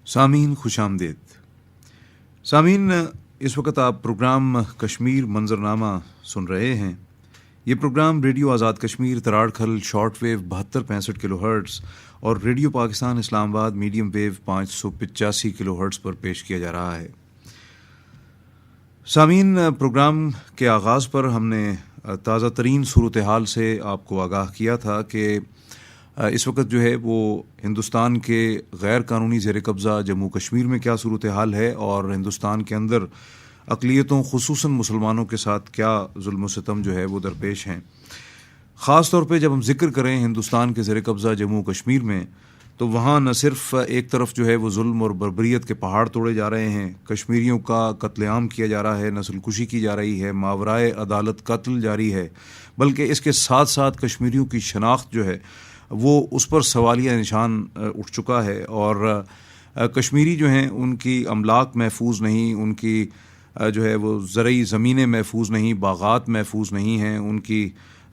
سامعین خوش آمدید. سامعین، اس وقت آپ پروگرام کشمیر منظرنامہ سن رہے ہیں. یہ پروگرام ریڈیو آزاد کشمیر تراڑ کھل شارٹ ویو 7265 کلو ہرٹز اور ریڈیو پاکستان اسلام آباد میڈیم ویو 585 کلو ہرٹز پر پیش کیا جا رہا ہے. سامعین، پروگرام کے آغاز پر ہم نے تازہ ترین صورتحال سے آپ کو آگاہ کیا تھا کہ اس وقت جو ہے وہ ہندوستان کے غیر قانونی زیر قبضہ جموں کشمیر میں کیا صورتحال ہے اور ہندوستان کے اندر اقلیتوں خصوصاً مسلمانوں کے ساتھ کیا ظلم و ستم جو ہے وہ درپیش ہیں. خاص طور پہ جب ہم ذکر کریں ہندوستان کے زیر قبضہ جموں کشمیر میں، تو وہاں نہ صرف ایک طرف جو ہے وہ ظلم اور بربریت کے پہاڑ توڑے جا رہے ہیں، کشمیریوں کا قتل عام کیا جا رہا ہے، نسل کشی کی جا رہی ہے، ماورائے عدالت قتل جاری ہے، بلکہ اس کے ساتھ ساتھ کشمیریوں کی شناخت جو ہے وہ اس پر سوالیہ نشان اٹھ چکا ہے. اور کشمیری جو ہیں ان کی املاک محفوظ نہیں، ان کی جو ہے وہ زرعی زمینیں محفوظ نہیں، باغات محفوظ نہیں ہیں، ان کی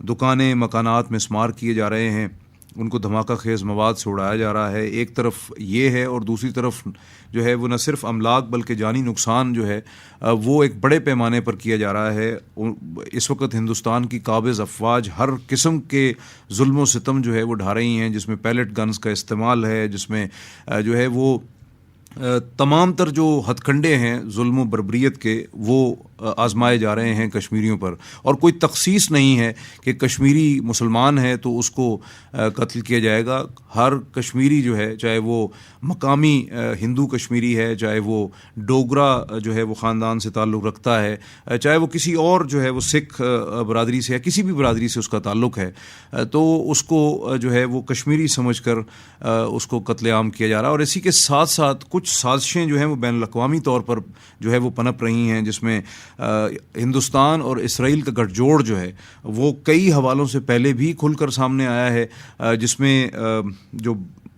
دکانیں مکانات مسمار کیے جا رہے ہیں، ان کو دھماکہ خیز مواد سے اڑایا جا رہا ہے. ایک طرف یہ ہے اور دوسری طرف جو ہے وہ نہ صرف املاک بلکہ جانی نقصان جو ہے وہ ایک بڑے پیمانے پر کیا جا رہا ہے. اس وقت ہندوستان کی قابض افواج ہر قسم کے ظلم و ستم جو ہے وہ ڈھا رہی ہیں، جس میں پیلٹ گنز کا استعمال ہے، جس میں جو ہے وہ تمام تر جو ہتھ کنڈے ہیں ظلم و بربریت کے وہ آزمائے جا رہے ہیں کشمیریوں پر. اور کوئی تخصیص نہیں ہے کہ کشمیری مسلمان ہے تو اس کو قتل کیا جائے گا. ہر کشمیری جو ہے، چاہے وہ مقامی ہندو کشمیری ہے، چاہے وہ ڈوگرا جو ہے وہ خاندان سے تعلق رکھتا ہے، چاہے وہ کسی اور جو ہے وہ سکھ برادری سے یا کسی بھی برادری سے اس کا تعلق ہے، تو اس کو جو ہے وہ کشمیری سمجھ کر اس کو قتل عام کیا جا رہا ہے. اور اسی کے ساتھ ساتھ کچھ سازشیں جو ہیں وہ بین الاقوامی طور پر جو ہے وہ پنپ رہی ہیں، جس میں ہندوستان اور اسرائیل کا گٹھ جوڑ جو ہے وہ کئی حوالوں سے پہلے بھی کھل کر سامنے آیا ہے، جس میں جو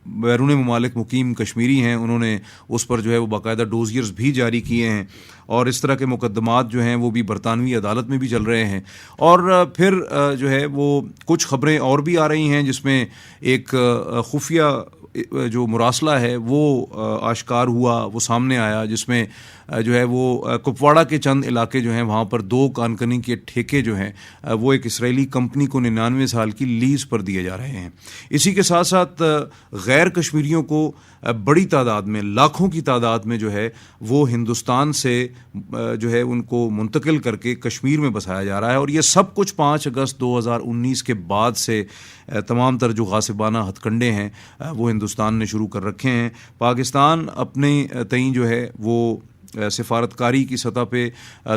بیرون ممالک مقیم کشمیری ہیں انہوں نے اس پر جو ہے وہ باقاعدہ ڈوزیئرز بھی جاری کیے ہیں، اور اس طرح کے مقدمات جو ہیں وہ بھی برطانوی عدالت میں بھی چل رہے ہیں. اور پھر جو ہے وہ کچھ خبریں اور بھی آ رہی ہیں جس میں ایک خفیہ جو مراسلہ ہے وہ آشکار ہوا، وہ سامنے آیا، جس میں جو ہے وہ کپواڑہ کے چند علاقے جو ہیں وہاں پر 2 کانکنی کے ٹھیکے جو ہیں وہ ایک اسرائیلی کمپنی کو 99 سال کی لیز پر دیے جا رہے ہیں. اسی کے ساتھ ساتھ غیر کشمیریوں کو بڑی تعداد میں، لاکھوں کی تعداد میں جو ہے وہ ہندوستان سے جو ہے ان کو منتقل کر کے کشمیر میں بسایا جا رہا ہے. اور یہ سب کچھ 5 اگست 2019 کے بعد سے تمام تر جو غاصبانہ ہتھ کنڈے ہیں وہ ہندوستان نے شروع کر رکھے ہیں. پاکستان اپنے تئیں جو ہے وہ سفارتکاری کی سطح پہ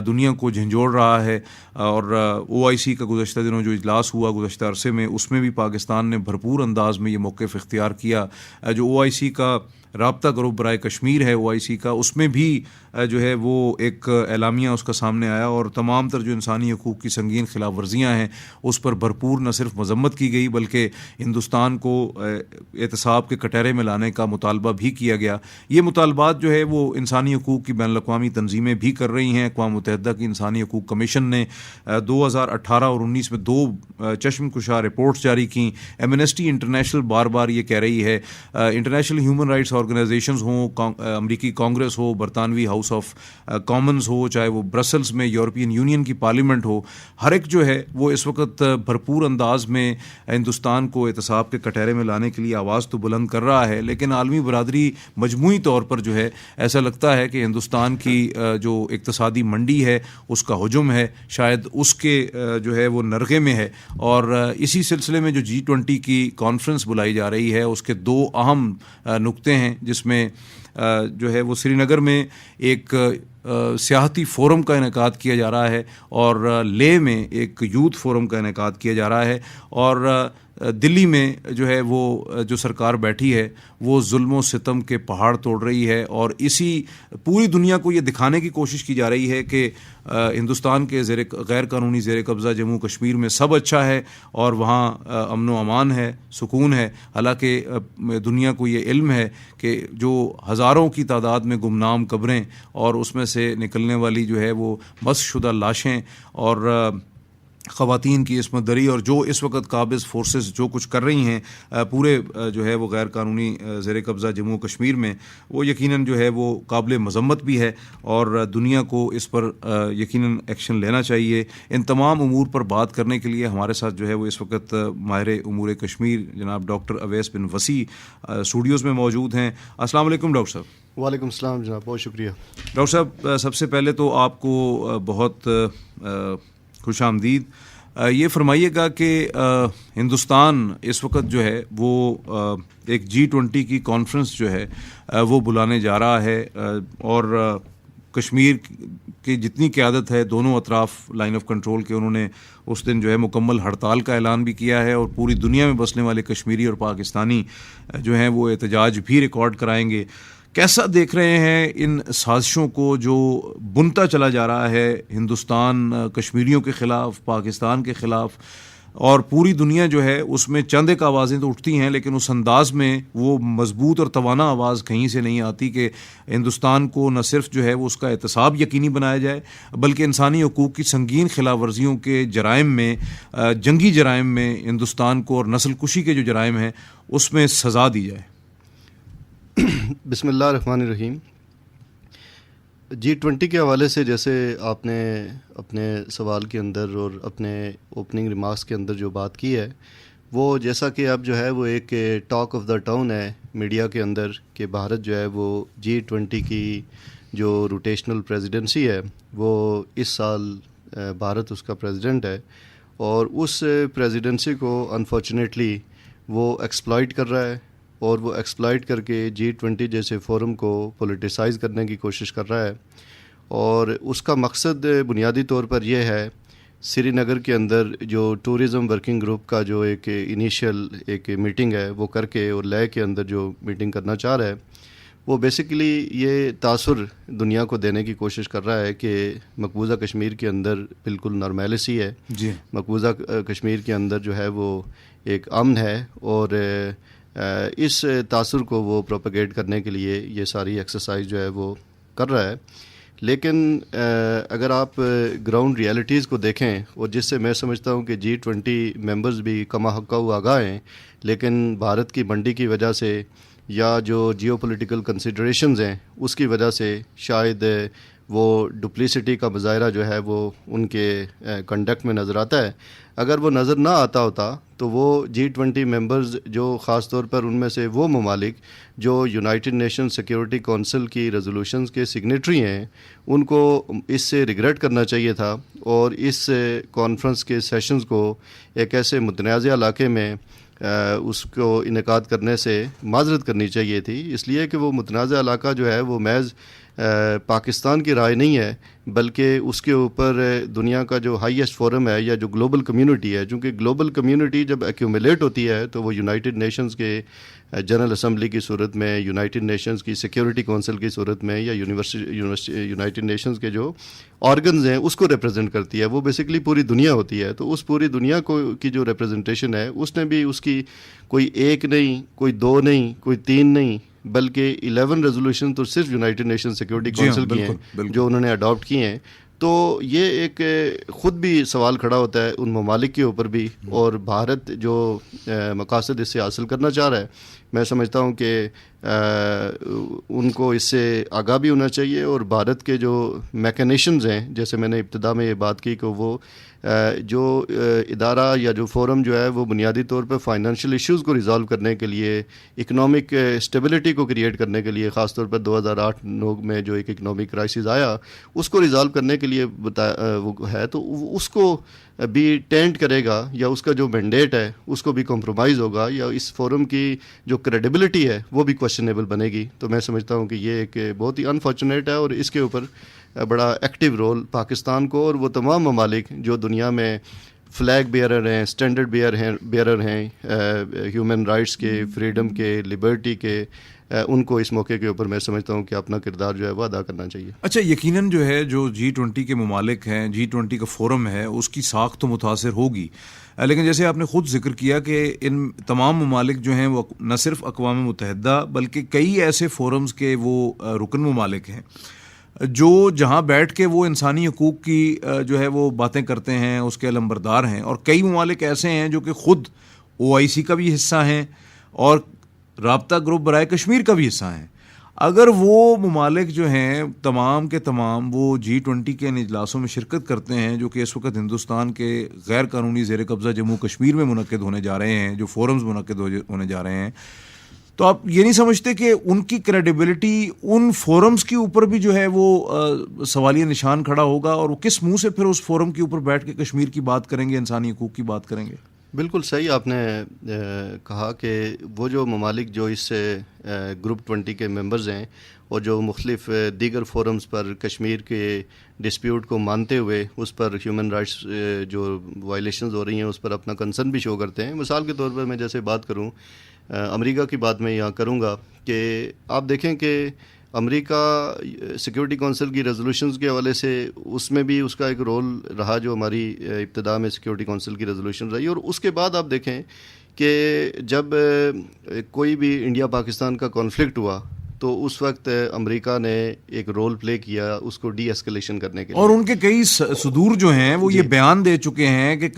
دنیا کو جھنجھوڑ رہا ہے، اور OIC کا گزشتہ دنوں جو اجلاس ہوا گزشتہ عرصے میں، اس میں بھی پاکستان نے بھرپور انداز میں یہ موقف اختیار کیا. جو OIC کا رابطہ گروپ برائے کشمیر ہے OIC کا، اس میں بھی جو ہے وہ ایک اعلامیہ اس کا سامنے آیا، اور تمام تر جو انسانی حقوق کی سنگین خلاف ورزیاں ہیں اس پر بھرپور نہ صرف مذمت کی گئی بلکہ ہندوستان کو احتساب کے کٹہرے میں لانے کا مطالبہ بھی کیا گیا. یہ مطالبات جو ہے وہ انسانی حقوق کی بین الاقوامی تنظیمیں بھی کر رہی ہیں. اقوام متحدہ کی انسانی حقوق کمیشن نے 2018 اور 19 میں 2 چشم کشا رپورٹس جاری کیں. ایمنسٹی انٹرنیشنل بار بار یہ کہہ رہی ہے، انٹرنیشنل ہیومن رائٹس آرگنائزیشنز ہوں، امریکی کانگریس ہو، برطانوی ہاؤس آف کامنز ہو، چاہے وہ برسلز میں یورپین یونین کی پارلیمنٹ ہو، ہر ایک جو ہے وہ اس وقت بھرپور انداز میں ہندوستان کو احتساب کے کٹہرے میں لانے کے لیے آواز تو بلند کر رہا ہے، لیکن عالمی برادری مجموعی طور پر جو ہے ایسا لگتا ہے کہ ہندوستان کی جو اقتصادی منڈی ہے اس کا ہجوم ہے، شاید اس کے جو ہے وہ نرغے میں ہے. اور اسی سلسلے میں جو G20 کی کانفرنس بلائی جا رہی ہے اس کے 2 اہم نقطے ہیں، جس میں جو ہے وہ سری نگر میں ایک سیاحتی فورم کا انعقاد کیا جا رہا ہے، اور لیہ میں ایک یوتھ فورم کا انعقاد کیا جا رہا ہے. اور دلی میں جو ہے وہ جو سرکار بیٹھی ہے وہ ظلم و ستم کے پہاڑ توڑ رہی ہے، اور اسی پوری دنیا کو یہ دکھانے کی کوشش کی جا رہی ہے کہ ہندوستان کے غیر قانونی زیر قبضہ جموں کشمیر میں سب اچھا ہے اور وہاں امن و امان ہے، سکون ہے، حالانکہ دنیا کو یہ علم ہے کہ جو ہزاروں کی تعداد میں گمنام قبریں اور اس میں سے نکلنے والی جو ہے وہ مسخ شدہ لاشیں اور خواتین کی عصمت دری اور جو اس وقت قابض فورسز جو کچھ کر رہی ہیں پورے جو ہے وہ غیر قانونی زیر قبضہ جموں کشمیر میں، وہ یقیناً جو ہے وہ قابل مذمت بھی ہے اور دنیا کو اس پر یقیناً ایکشن لینا چاہیے۔ ان تمام امور پر بات کرنے کے لیے ہمارے ساتھ جو ہے وہ اس وقت ماہر امور کشمیر جناب ڈاکٹر اویس بن وسیع اسٹوڈیوز میں موجود ہیں۔ السلام علیکم ڈاکٹر صاحب۔ وعلیکم السلام جناب، بہت شکریہ ڈاکٹر صاحب۔ سب سے پہلے تو آپ کو بہت خوش آمدید۔ یہ فرمائیے گا کہ ہندوستان اس وقت جو ہے وہ ایک G20 کی کانفرنس جو ہے وہ بلانے جا رہا ہے، اور کشمیر کی جتنی قیادت ہے دونوں اطراف لائن آف کنٹرول کے، انہوں نے اس دن جو ہے مکمل ہڑتال کا اعلان بھی کیا ہے، اور پوری دنیا میں بسنے والے کشمیری اور پاکستانی جو ہیں وہ احتجاج بھی ریکارڈ کرائیں گے۔ کیسا دیکھ رہے ہیں ان سازشوں کو جو بنتا چلا جا رہا ہے ہندوستان کشمیریوں کے خلاف، پاکستان کے خلاف، اور پوری دنیا جو ہے اس میں چند ایک آوازیں تو اٹھتی ہیں لیکن اس انداز میں وہ مضبوط اور توانا آواز کہیں سے نہیں آتی کہ ہندوستان کو نہ صرف جو ہے وہ اس کا احتساب یقینی بنایا جائے بلکہ انسانی حقوق کی سنگین خلاف ورزیوں کے جرائم میں، جنگی جرائم میں ہندوستان کو، اور نسل کشی کے جو جرائم ہیں اس میں سزا دی جائے۔ بسم اللہ الرحمن الرحیم۔ G20 کے حوالے سے جیسے آپ نے اپنے سوال کے اندر اور اپنے اوپننگ ریمارکس کے اندر جو بات کی ہے، وہ جیسا کہ اب جو ہے وہ ایک ٹاک آف دا ٹاؤن ہے میڈیا کے اندر کہ بھارت جو ہے وہ G20 کی جو روٹیشنل پریزیڈنسی ہے وہ اس سال بھارت اس کا پریزیڈنٹ ہے، اور اس پریزیڈنسی کو انفارچونیٹلی وہ ایکسپلائٹ کر رہا ہے، اور وہ ایکسپلائٹ کر کے G20 جیسے فورم کو پولیٹیسائز کرنے کی کوشش کر رہا ہے، اور اس کا مقصد بنیادی طور پر یہ ہے سری نگر کے اندر جو ٹورزم ورکنگ گروپ کا جو ایک انیشیل ایک میٹنگ ہے وہ کر کے، اور لے کے اندر جو میٹنگ کرنا چاہ رہا ہے وہ بیسیکلی یہ تاثر دنیا کو دینے کی کوشش کر رہا ہے کہ مقبوضہ کشمیر کے اندر بالکل نارمیلسی ہے جی، مقبوضہ کشمیر کے اندر جو ہے وہ ایک امن ہے، اور اس تاثر کو وہ پروپیگیٹ کرنے کے لیے یہ ساری ایکسرسائز جو ہے وہ کر رہا ہے۔ لیکن اگر آپ گراؤنڈ ریالٹیز کو دیکھیں، اور جس سے میں سمجھتا ہوں کہ G20 ممبرز بھی کما حقہ آگاہ ہیں، لیکن بھارت کی منڈی کی وجہ سے یا جو جیو پولیٹیکل کنسیڈریشنز ہیں اس کی وجہ سے شاید وہ ڈپلیسٹی کا مظاہرہ جو ہے وہ ان کے کنڈکٹ میں نظر آتا ہے۔ اگر وہ نظر نہ آتا ہوتا تو وہ G20 ممبرز جو خاص طور پر ان میں سے وہ ممالک جو یونائٹڈ نیشن سیکیورٹی کونسل کی ریزولوشنز کے سگنیٹری ہیں، ان کو اس سے ریگریٹ کرنا چاہیے تھا، اور اس کانفرنس کے سیشنز کو ایک ایسے متنازع علاقے میں اس کو انعقاد کرنے سے معذرت کرنی چاہیے تھی، اس لیے کہ وہ متنازع علاقہ جو ہے وہ محض پاکستان کی رائے نہیں ہے، بلکہ اس کے اوپر دنیا کا جو ہائیسٹ فورم ہے یا جو گلوبل کمیونٹی ہے، چونکہ گلوبل کمیونٹی جب ایکیومولیٹ ہوتی ہے تو وہ یونائٹڈ نیشنز کے جنرل اسمبلی کی صورت میں، یونائٹڈ نیشنز کی سیکیورٹی کونسل کی صورت میں، یا یونائٹڈ نیشنز کے جو آرگنز ہیں اس کو ریپرزینٹ کرتی ہے۔ وہ بیسیکلی پوری دنیا ہوتی ہے، تو اس پوری دنیا کو کی جو ریپرزنٹیشن ہے اس نے بھی اس کی کوئی ایک نہیں، کوئی دو نہیں، کوئی تین نہیں، بلکہ 11 ریزولوشن تو صرف یونائٹڈ نیشن سیکیورٹی کونسل کی ہیں جو انہوں نے اڈاپٹ کی ہیں۔ تو یہ ایک خود بھی سوال کھڑا ہوتا ہے ان ممالک کے اوپر بھی، اور بھارت جو مقاصد اس سے حاصل کرنا چاہ رہا ہے، میں سمجھتا ہوں کہ ان کو اس سے آگاہ بھی ہونا چاہیے، اور بھارت کے جو میکینیشنز ہیں، جیسے میں نے ابتدا میں یہ بات کی کہ وہ جو ادارہ یا جو فورم جو ہے وہ بنیادی طور پہ فائنینشیل ایشوز کو ریزالو کرنے کے لیے، اکنامک اسٹیبلٹی کو کریٹ کرنے کے لیے، خاص طور پر 2008-9 میں جو ایک اکنامک کرائسس آیا اس کو ریزالو کرنے کے لیے وہ ہے، تو اس کو بھی ٹینٹ کرے گا، یا اس کا جو مینڈیٹ ہے اس کو بھی کمپرومائز ہوگا، یا اس فورم کی جو کریڈیبلٹی ہے وہ بھی کوشچنیبل بنے گی۔ تو میں سمجھتا ہوں کہ یہ ایک بہت ہی انفارچونیٹ ہے، اور اس کے اوپر بڑا ایکٹیو رول پاکستان کو اور وہ تمام ممالک جو دنیا میں فلیگ بیئرر ہیں، اسٹینڈرڈ بیئرر ہیں ہیومن رائٹس کے، فریڈم کے، لبرٹی کے، ان کو اس موقع کے اوپر میں سمجھتا ہوں کہ اپنا کردار جو ہے وہ ادا کرنا چاہیے۔ اچھا، یقیناً جو ہے جو G20 کے ممالک ہیں، G20 کا فورم ہے، اس کی ساخت تو متاثر ہوگی، لیکن جیسے آپ نے خود ذکر کیا کہ ان تمام ممالک جو ہیں وہ نہ صرف اقوام متحدہ بلکہ کئی ایسے فورمز کے وہ رکن ممالک ہیں جو جہاں بیٹھ کے وہ انسانی حقوق کی جو ہے وہ باتیں کرتے ہیں، اس کے علمبردار ہیں، اور کئی ممالک ایسے ہیں جو کہ خود OIC کا بھی حصہ ہیں اور رابطہ گروپ برائے کشمیر کا بھی حصہ ہیں۔ اگر وہ ممالک جو ہیں تمام کے تمام وہ G20 کے ان اجلاسوں میں شرکت کرتے ہیں جو کہ اس وقت ہندوستان کے غیر قانونی زیر قبضہ جموں کشمیر میں منعقد ہونے جا رہے ہیں، جو فورمز منعقد ہونے جا رہے ہیں، تو آپ یہ نہیں سمجھتے کہ ان کی کریڈیبلٹی ان فورمز کے اوپر بھی جو ہے وہ سوالیہ نشان کھڑا ہوگا، اور وہ کس منہ سے پھر اس فورم کے اوپر بیٹھ کے کشمیر کی بات کریں گے، انسانی حقوق کی بات کریں گے؟ بالکل صحیح آپ نے کہا کہ وہ جو ممالک جو اس گروپ 20 کے ممبرز ہیں اور جو مختلف دیگر فورمز پر کشمیر کے ڈسپیوٹ کو مانتے ہوئے اس پر ہیومن رائٹس جو وائلیشنز ہو رہی ہیں اس پر اپنا کنسرن بھی شو کرتے ہیں، مثال کے طور پر میں جیسے بات کروں امریکہ کی بات میں یہاں کروں گا کہ آپ دیکھیں کہ امریکہ سیکیورٹی کونسل کی ریزولوشنز کے حوالے سے اس میں بھی اس کا ایک رول رہا جو ہماری ابتدا میں سیکیورٹی کونسل کی ریزولوشن رہی، اور اس کے بعد آپ دیکھیں کہ جب کوئی بھی انڈیا پاکستان کا کانفلکٹ ہوا تو اس وقت امریکہ نے ایک رول پلے کیا اس کو ڈی ایسکلیشن کرنے کے لیے، اور ان کے کئی صدور جو ہیں وہ یہ بیان دے چکے ہیں کہ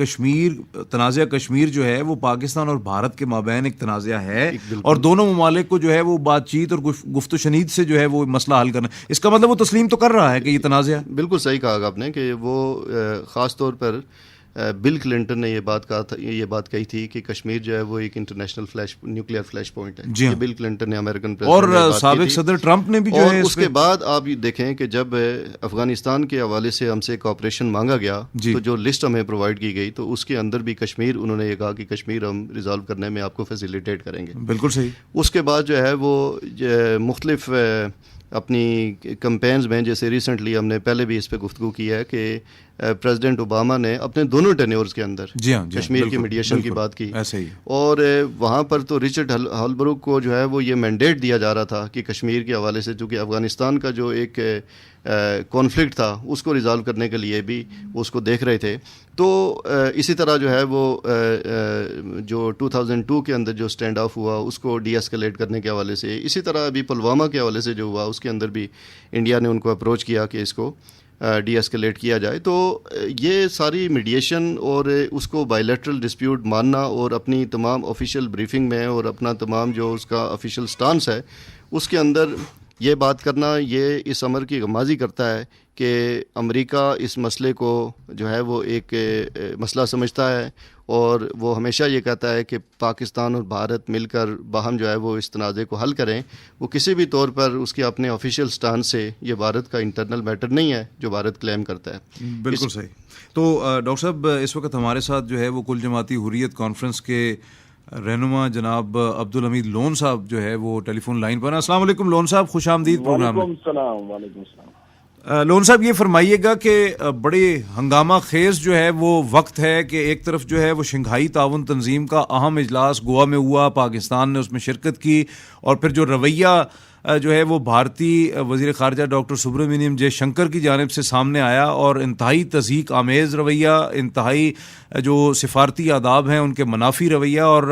تنازع کشمیر جو ہے وہ پاکستان اور بھارت کے مابین ایک تنازع ہے، اور دونوں ممالک کو جو ہے وہ بات چیت اور گفت و شنید سے جو ہے وہ مسئلہ حل کرنا، اس کا مطلب وہ تسلیم تو کر رہا ہے کہ یہ تنازع ہے۔ بالکل صحیح کہا آپ نے کہ وہ خاص طور پر بل کلنٹن نے یہ بات کہی تھی کہ کشمیر جو ہے وہ ایک انٹرنیشنل نیوکلیئر فلیش پوائنٹ ہے، جی ہاں، بل کلنٹن نے امریکن اور پریزیڈنٹ سابق صدر ٹرمپ نے بھی جو ہے اس کے بعد آپ دیکھیں کہ جب افغانستان کے حوالے سے ہم سے کوآپریشن مانگا گیا تو جو لسٹ ہمیں پرووائڈ کی گئی تو اس کے اندر بھی کشمیر انہوں نے یہ کہا کہ کشمیر ہم ریزالو کرنے میں آپ کو فیسیلیٹیٹ کریں گے۔ بالکل صحیح۔ اس کے بعد جو ہے وہ مختلف اپنی کمپینز میں، جیسے ریسنٹلی ہم نے پہلے بھی اس پہ گفتگو کی ہے کہ پریزیڈنٹ اوباما نے اپنے دونوں ٹینیورز کے اندر کشمیر کی میڈیشن کی بات کی، ایسے ہی، اور وہاں پر تو رچرڈ ہالبروک کو جو ہے وہ یہ مینڈیٹ دیا جا رہا تھا کہ کشمیر کے حوالے سے چونکہ افغانستان کا جو ایک کانفلکٹ تھا اس کو ریزالو کرنے کے لیے بھی اس کو دیکھ رہے تھے، تو اسی طرح جو ہے وہ جو 2002 کے اندر جو اسٹینڈ آف ہوا اس کو ڈی ایسکلیٹ کرنے کے حوالے سے، اسی طرح ابھی پلوامہ کے حوالے سے جو ہوا اس کے اندر بھی انڈیا نے ان کو اپروچ کیا کہ اس کو ڈی ایسکلیٹ کیا جائے۔ تو یہ ساری میڈیشن اور اس کو بائیلیٹرل ڈسپیوٹ ماننا اور اپنی تمام آفیشیل بریفنگ میں اور اپنا تمام جو اس کا آفیشیل سٹانس ہے اس کے اندر یہ بات کرنا، یہ اس امر کی غمازی کرتا ہے کہ امریکہ اس مسئلے کو جو ہے وہ ایک مسئلہ سمجھتا ہے، اور وہ ہمیشہ یہ کہتا ہے کہ پاکستان اور بھارت مل کر باہم جو ہے وہ اس تنازع کو حل کریں، وہ کسی بھی طور پر اس کے اپنے آفیشیل سٹانس سے یہ بھارت کا انٹرنل میٹر نہیں ہے جو بھارت کلیم کرتا ہے۔ بالکل صحیح۔ تو ڈاکٹر صاحب اس وقت ہمارے ساتھ جو ہے وہ کل جماعتی حریت کانفرنس کے رہنما جناب عبدالحمید لون صاحب جو ہے وہ ٹیلی فون لائن پر ہیں۔ السلام علیکم لون صاحب، خوش آمدید پروگرام میں۔ وعلیکم السلام۔ لون صاحب یہ فرمائیے گا کہ بڑے ہنگامہ خیز جو ہے وہ وقت ہے کہ ایک طرف جو ہے وہ شنگھائی تعاون تنظیم کا اہم اجلاس گوا میں ہوا، پاکستان نے اس میں شرکت کی، اور پھر جو رویہ جو ہے وہ بھارتی وزیر خارجہ ڈاکٹر سبرامنیم جے شنکر کی جانب سے سامنے آیا، اور انتہائی تضحیک آمیز رویہ، انتہائی جو سفارتی آداب ہیں ان کے منافی رویہ، اور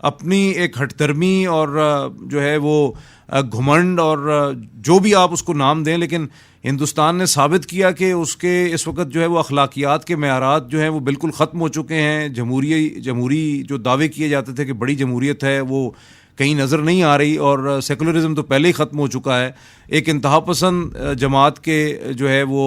اپنی ایک ہٹ درمی اور جو ہے وہ گھمنڈ، اور جو بھی آپ اس کو نام دیں، لیکن ہندوستان نے ثابت کیا کہ اس کے اس وقت جو ہے وہ اخلاقیات کے معیارات جو ہیں وہ بالکل ختم ہو چکے ہیں۔ جمہوری جو دعوے کیے جاتے تھے کہ بڑی جمہوریت ہے وہ کہیں نظر نہیں آ رہی، اور سیکولرزم تو پہلے ہی ختم ہو چکا ہے۔ ایک انتہا پسند جماعت کے جو ہے وہ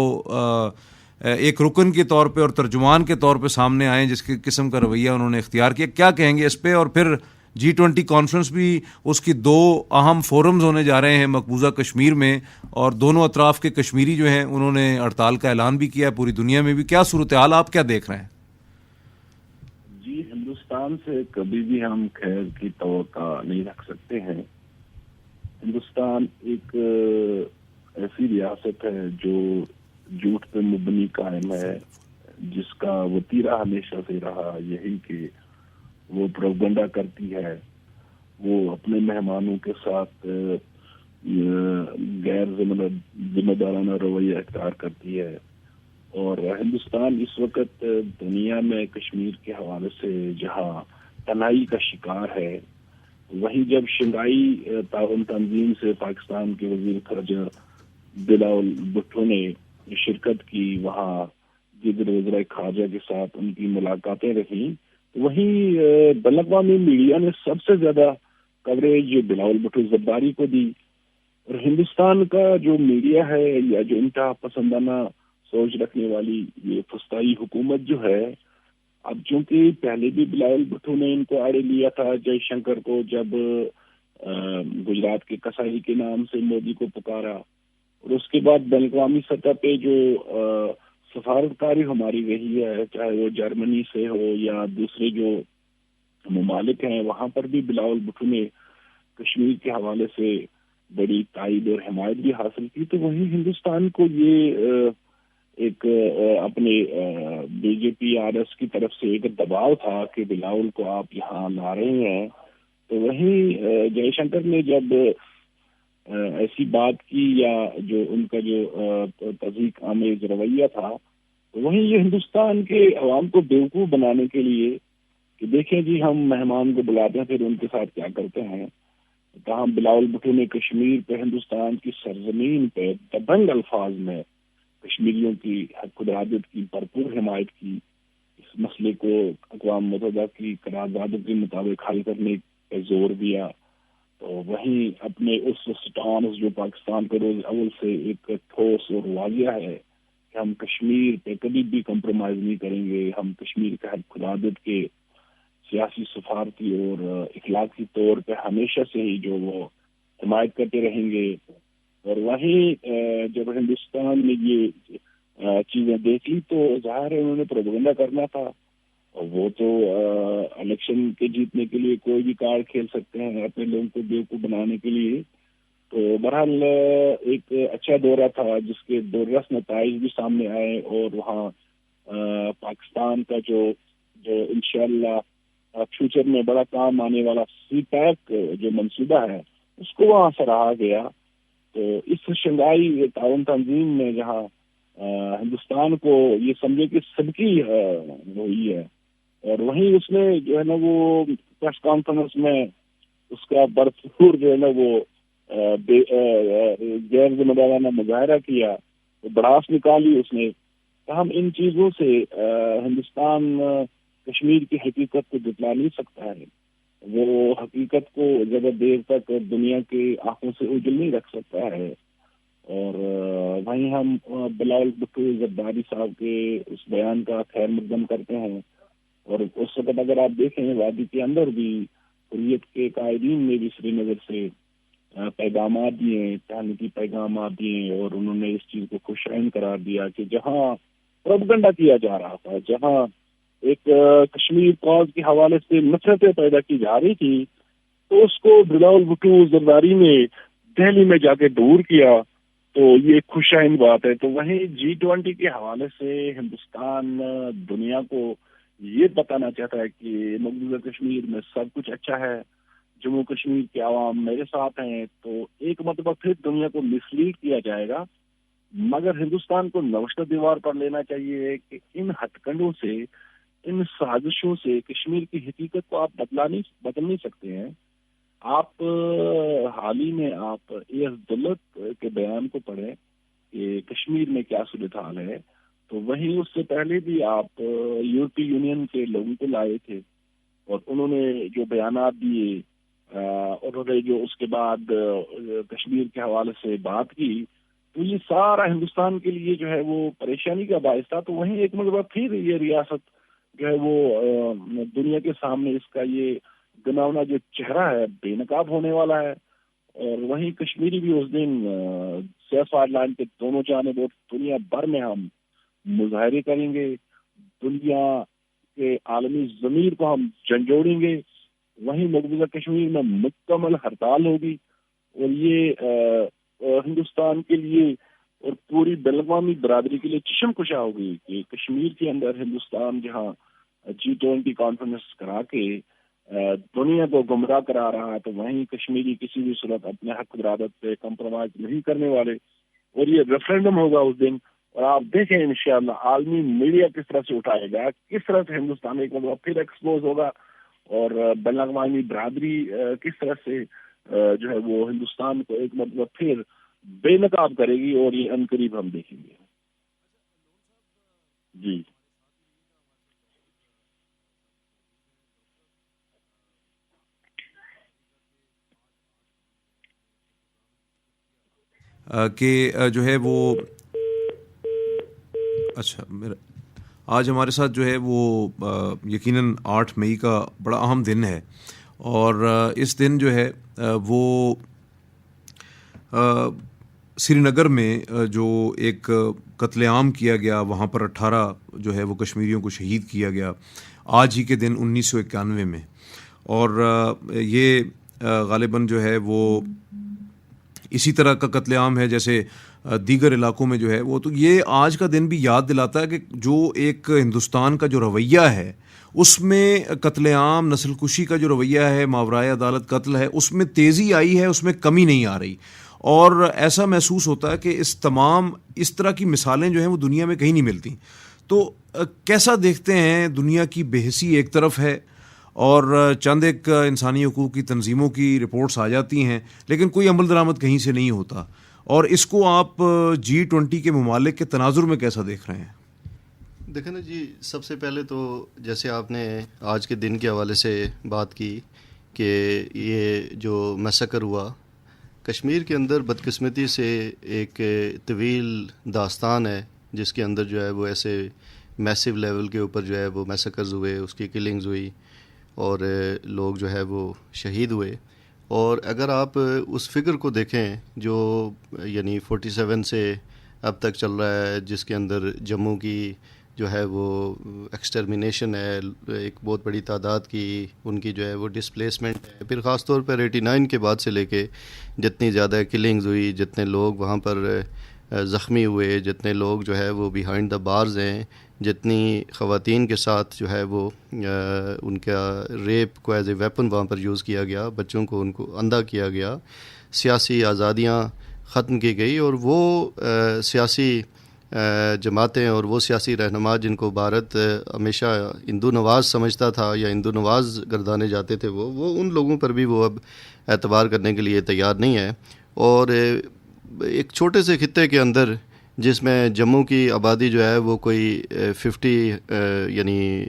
ایک رکن کے طور پہ اور ترجمان کے طور پہ سامنے آئے جس کی قسم کا رویہ انہوں نے اختیار کیا، کیا کہیں گے اس پہ؟ اور پھر G20 کانفرنس بھی اس کی دو اہم فورمز ہونے جا رہے ہیں مقبوضہ کشمیر میں، اور دونوں اطراف کے کشمیری جو ہیں انہوں نے ہڑتال کا اعلان بھی کیا ہے، پوری دنیا میں بھی۔ کیا صورتحال آپ کیا دیکھ رہے ہیں؟ جی، ہندوستان سے کبھی بھی ہم خیر کی توقع نہیں رکھ سکتے ہیں۔ ہندوستان ایک ایسی ریاست ہے جو جھوٹ پہ مبنی قائم ہے، جس کا وتیرہ ہمیشہ سے رہا یہی کہ وہ پروپیگنڈا کرتی ہے، وہ اپنے مہمانوں کے ساتھ غیر ذمہ دارانہ رویہ اختیار کرتی ہے، اور ہندوستان اس وقت دنیا میں کشمیر کے حوالے سے جہاں تنہائی کا شکار ہے، وہیں جب شنگھائی تعاون تنظیم سے پاکستان کے وزیر خارجہ بلاول بھٹو نے شرکت کی، وہاں دیگر وزراء خارجہ کے ساتھ ان کی ملاقاتیں رہیں، وہیں بین الاقوامی میڈیا نے سب سے زیادہ کوریج بلاول بھٹو زرداری کو دی، اور ہندوستان کا جو میڈیا ہے یا جو انتہا پسندانہ سوچ رکھنے والی یہ فسطائی حکومت جو ہے، اب چونکہ پہلے بھی بلاول بھٹو نے ان کو آڑے لیا تھا جے شنکر کو، جب گجرات کے کسائی کے نام سے مودی کو پکارا، اور اس کے بعد بین الاقوامی سطح پہ جو سفارتکاری ہماری رہی ہے، چاہے وہ جرمنی سے ہو یا دوسرے جو ممالک ہیں، وہاں پر بھی بلاول بھٹو نے کشمیر کے حوالے سے بڑی تائید اور حمایت بھی حاصل کی۔ تو وہیں ہندوستان کو یہ ایک اپنے B J P R S کی طرف سے ایک دباؤ تھا کہ بلاول کو آپ یہاں لا رہے ہیں، تو وہیں جے شنکر نے جب ایسی بات کی یا جو ان کا جو تضحیک آمیز رویہ تھا، تو وہیں یہ ہندوستان کے عوام کو بیوقوف بنانے کے لیے کہ دیکھیں جی ہم مہمان کو بلاتے ہیں پھر ان کے ساتھ کیا کرتے ہیں، تاہم بلاول بھٹو نے کشمیر پہ ہندوستان کی سرزمین پہ دبنگ الفاظ میں کشمیریوں کی حق خودارادیت کی بھرپور حمایت کی، اس مسئلے کو اقوام متحدہ کی قراردادوں کے مطابق حل کرنے پہ زور دیا۔ تو وہیں اپنے اس سٹانس جو پاکستان کے روز اول سے ایک ٹھوس اور واضح ہے کہ ہم کشمیر پہ کبھی بھی کمپرومائز نہیں کریں گے، ہم کشمیر کے حق خودارادیت کے سیاسی، سفارتی اور اخلاقی طور پہ ہمیشہ سے ہی جو وہ حمایت کرتے رہیں گے۔ اور وہیں جب ہندوستان نے یہ چیزیں دیکھ لی تو ظاہر ہے انہوں نے پروپیگنڈا کرنا تھا، اور وہ تو الیکشن کے جیتنے کے لیے کوئی بھی کارڈ کھیل سکتے ہیں اپنے لوگوں کو بیوقوف بنانے کے لیے۔ تو بہرحال ایک اچھا دورہ تھا جس کے درست نتائج بھی سامنے آئے، اور وہاں پاکستان کا جو انشاءاللہ فیوچر میں بڑا کام آنے والا سی پیک جو منصوبہ ہے اس کو وہاں سراہا گیا۔ تو اس شنگھائی تعاون تنظیم میں جہاں ہندوستان کو یہ سمجھے کہ سب کی ہوئی ہے، اور وہیں اس نے جو ہے نا وہ پریس کانفرنس میں اس کا بھرپور جو ہے نا وہ غیر ذمہ دارانہ مظاہرہ کیا، بڑاس نکالی اس نے۔ ہم ان چیزوں سے ہندوستان کشمیر کی حقیقت کو جتلا نہیں سکتا ہے، وہ حقیقت کو زیادہ دیر تک دنیا کے آنکھوں سے اوجھل نہیں رکھ سکتا ہے۔ اور وہیں ہم بلاول بھٹو زرداری صاحب کے اس بیان کا خیر مقدم کرتے ہیں، اور اس وقت اگر آپ دیکھیں وادی کے اندر بھی حریت کے قائدین نے بھی سری نگر سے پیغامات دیے، تہنیتی پیغامات دیے، اور انہوں نے اس چیز کو خوشائن قرار دیا کہ جہاں پروپیگنڈا کیا جا رہا تھا، جہاں ایک کشمیر کاز کے حوالے سے نفرتیں پیدا کی جا رہی تھی، تو اس کو بلاول بھٹو زرداری نے دہلی میں جا کے دور کیا، تو یہ خوشائن بات ہے۔ تو وہیں G20 کے حوالے سے ہندوستان دنیا کو یہ بتانا چاہتا ہے کہ مقبوضہ کشمیر میں سب کچھ اچھا ہے، جموں کشمیر کے عوام میرے ساتھ ہیں، تو ایک مرتبہ پھر دنیا کو مسلیڈ کیا جائے گا۔ مگر ہندوستان کو نوشتہ دیوار پر لینا چاہیے کہ ان ہتھ کنڈوں سے، ان سازشوں سے کشمیر کی حقیقت کو آپ بدل نہیں سکتے ہیں۔ آپ حال ہی میں آپ ایس دولت کے بیان کو پڑھیں کہ کشمیر میں کیا صورتحال ہے، تو وہیں اس سے پہلے بھی آپ یورپی یونین کے لوگوں کو لائے تھے، اور انہوں نے جو بیانات دیے، انہوں نے جو اس کے بعد کشمیر کے حوالے سے بات کی، تو یہ سارا ہندوستان کے لیے جو ہے وہ پریشانی کا باعث تھا۔ تو وہیں ایک مرتبہ پھر یہ ریاست جو ہے وہ دنیا کے سامنے اس کا یہ گناونا جو چہرہ ہے بے نقاب ہونے والا ہے، اور وہیں کشمیری بھی اس دن سیاست لائن کے دونوں جانب اور دنیا بھر میں ہم مظاہرے کریں گے، دنیا کے عالمی ضمیر کو ہم جھنجھوڑیں گے، وہیں مقبوضہ کشمیر میں مکمل ہڑتال ہوگی، اور یہ ہندوستان کے لیے اور پوری بین الاقوامی برادری کے لیے چشم کشا ہوگی کہ کشمیر کے اندر ہندوستان جہاں G20 کانفرنس کرا کے دنیا کو گمراہ کرا رہا ہے، تو وہیں کشمیری کسی بھی صورت اپنے حق ارادت پہ کمپرومائز نہیں کرنے والے، اور یہ ریفرینڈم ہوگا اس دن، اور آپ دیکھیں انشاءاللہ عالمی میڈیا کس طرح سے اٹھائے گا، کس طرح سے ہندوستان ایک مرتبہ پھر ایکسپوز ہوگا، اور بین الاقوامی برادری کس طرح سے جو ہے وہ ہندوستان کو ایک مرتبہ پھر بے نقاب کرے گی، اور یہ عنقریب ہم دیکھیں گے. جی کہ جو ہے وہ اچھا میرا آج ہمارے ساتھ جو ہے وہ یقیناً 8 مئی کا بڑا اہم دن ہے، اور اس دن جو ہے وہ سری نگر میں جو ایک قتل عام کیا گیا، وہاں پر 18 جو ہے وہ کشمیریوں کو شہید کیا گیا آج ہی کے دن 1991 میں، اور یہ غالباً جو ہے وہ اسی طرح کا قتل عام ہے جیسے دیگر علاقوں میں جو ہے وہ. تو یہ آج کا دن بھی یاد دلاتا ہے کہ جو ایک ہندوستان کا جو رویہ ہے اس میں قتل عام، نسل کشی کا جو رویہ ہے، ماورائے عدالت قتل ہے، اس میں تیزی آئی ہے، اس میں کمی نہیں آ رہی، اور ایسا محسوس ہوتا ہے کہ اس طرح کی مثالیں جو ہیں وہ دنیا میں کہیں نہیں ملتی. تو کیسا دیکھتے ہیں؟ دنیا کی بے حسی ایک طرف ہے، اور چند ایک انسانی حقوق کی تنظیموں کی رپورٹس آ جاتی ہیں، لیکن کوئی عمل درآمد کہیں سے نہیں ہوتا، اور اس کو آپ G20 کے ممالک کے تناظر میں کیسا دیکھ رہے ہیں؟ دیکھیں نا جی، سب سے پہلے تو جیسے آپ نے آج کے دن کے حوالے سے بات کی کہ یہ جو میسیکر ہوا کشمیر کے اندر، بدقسمتی سے ایک طویل داستان ہے جس کے اندر جو ہے وہ ایسے میسیو لیول کے اوپر جو ہے وہ میسیکرز ہوئے، اس کی کلنگز ہوئی، اور لوگ جو ہے وہ شہید ہوئے. اور اگر آپ اس فگر کو دیکھیں جو یعنی 47 سے اب تک چل رہا ہے، جس کے اندر جموں کی جو ہے وہ ایکسٹرمینیشن ہے، ایک بہت بڑی تعداد کی ان کی جو ہے وہ ڈسپلیسمنٹ ہے، پھر خاص طور پر 89 کے بعد سے لے کے جتنی زیادہ کلنگز ہوئی، جتنے لوگ وہاں پر زخمی ہوئے، جتنے لوگ جو ہے وہ بیہائنڈ دا بارز ہیں، جتنی خواتین کے ساتھ جو ہے وہ ان کا ریپ کو ایز اے ویپن وہاں پر یوز کیا گیا، بچوں کو ان کو اندھا کیا گیا، سیاسی آزادیاں ختم کی گئی، اور وہ سیاسی جماعتیں اور وہ سیاسی رہنما جن کو بھارت ہمیشہ ہندو نواز سمجھتا تھا یا ہندو نواز گردانے جاتے تھے، وہ ان لوگوں پر بھی وہ اب اعتبار کرنے کے لیے تیار نہیں ہے. اور ایک چھوٹے سے خطے کے اندر جس میں جموں کی آبادی جو ہے وہ کوئی 50 یعنی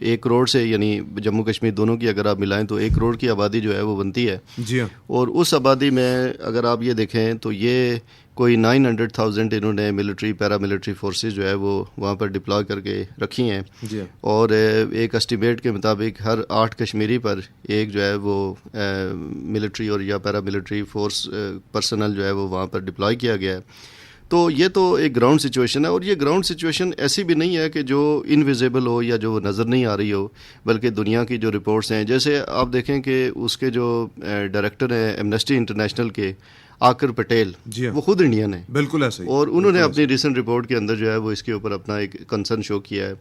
1 کروڑ سے، یعنی جموں کشمیر دونوں کی اگر آپ ملائیں تو 1 کروڑ کی آبادی جو ہے وہ بنتی ہے. جی ہاں. اور اس آبادی میں اگر آپ یہ دیکھیں تو یہ کوئی 900,000 انہوں نے ملٹری پیرا ملٹری فورسز جو ہے وہ وہاں پر ڈپلوائے کر کے رکھی ہیں. جی ہاں. اور ایک اسٹیمیٹ کے مطابق ہر 8 کشمیری پر ایک جو ہے وہ ملٹری اور یا پیرا ملٹری فورس پرسنل جو ہے وہ وہاں پر ڈپلوائے کیا گیا ہے. تو یہ تو ایک گراؤنڈ سچویشن ہے، اور یہ گراؤنڈ سچویشن ایسی بھی نہیں ہے کہ جو انویزیبل ہو یا جو نظر نہیں آ رہی ہو، بلکہ دنیا کی جو رپورٹس ہیں، جیسے آپ دیکھیں کہ اس کے جو ڈائریکٹر ہیں ایمنسٹی انٹرنیشنل کے آکر پٹیل، جی ہاں، وہ خود انڈین ہیں. بالکل ایسا ہی، اور انہوں نے اپنی ریسنٹ رپورٹ کے اندر جو ہے وہ اس کے اوپر اپنا ایک کنسرن شو کیا ہے.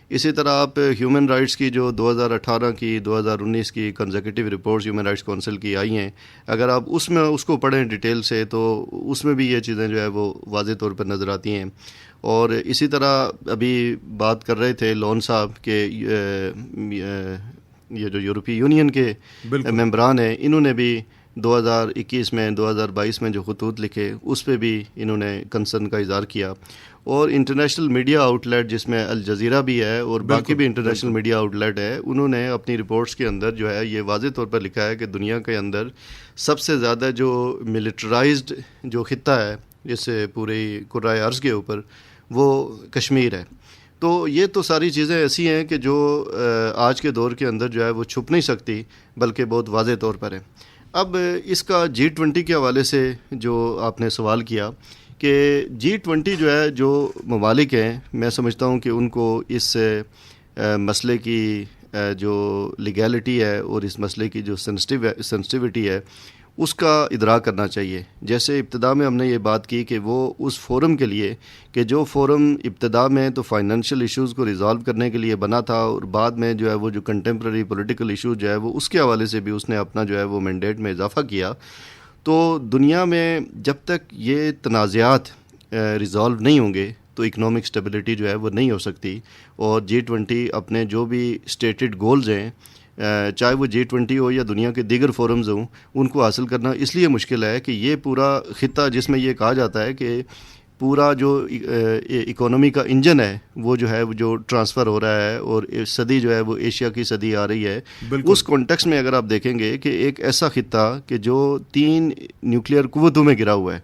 اسی طرح آپ ہیومن رائٹس کی جو 2018 کی 2019 کی consecutive reports human rights council کی آئی ہیں، اگر آپ اس کو پڑھیں ڈیٹیل سے تو اس میں بھی یہ چیزیں جو ہے وہ واضح طور پر نظر آتی ہیں. اور اسی طرح ابھی بات کر رہے تھے لون صاحب کہ یہ جو یورپی یونین کے ممبران ہیں، انہوں نے بھی 2021 میں 2022 میں جو خطوط لکھے اس پہ بھی انہوں نے کنسرن کا اظہار کیا. اور انٹرنیشنل میڈیا آؤٹ لیٹ جس میں الجزیرہ بھی ہے اور باقی بھی انٹرنیشنل میڈیا آؤٹ لیٹ ہے، انہوں نے اپنی رپورٹس کے اندر جو ہے یہ واضح طور پر لکھا ہے کہ دنیا کے اندر سب سے زیادہ جو ملٹرائزڈ جو خطہ ہے اس پورے کرۂ ارض کے اوپر وہ کشمیر ہے. تو یہ تو ساری چیزیں ایسی ہیں کہ جو آج کے دور کے اندر جو ہے وہ چھپ نہیں سکتی، بلکہ بہت واضح طور پر ہے. اب اس کا G20 کے حوالے سے جو آپ نے سوال کیا کہ G20 جو ہے جو ممالک ہیں، میں سمجھتا ہوں کہ ان کو اس مسئلے کی جو لیگیلٹی ہے اور اس مسئلے کی جو سینسٹیوٹی ہے اس کا ادراک کرنا چاہیے. جیسے ابتدا میں ہم نے یہ بات کی کہ وہ اس فورم کے لیے کہ جو فورم ابتدا میں تو فائنینشیل ایشوز کو ریزالو کرنے کے لیے بنا تھا اور بعد میں جو ہے وہ جو کنٹمپرری پولیٹیکل ایشو جو ہے وہ اس کے حوالے سے بھی اس نے اپنا جو ہے وہ مینڈیٹ میں اضافہ کیا. تو دنیا میں جب تک یہ تنازعات ریزالو نہیں ہوں گے تو اکنامک اسٹیبلٹی جو ہے وہ نہیں ہو سکتی. اور G20 اپنے جو بھی اسٹیٹڈ گولز ہیں چاہے وہ G20 ہو یا دنیا کے دیگر فورمز ہوں ان کو حاصل کرنا اس لیے مشکل ہے کہ یہ پورا خطہ جس میں یہ کہا جاتا ہے کہ پورا جو اکانومی کا انجن ہے وہ جو ہے وہ جو ٹرانسفر ہو رہا ہے اور صدی جو ہے وہ ایشیا کی صدی آ رہی ہے. اس کانٹیکسٹ میں اگر آپ دیکھیں گے کہ ایک ایسا خطہ کہ جو 3 نیوکلیئر قوتوں میں گرا ہوا ہے,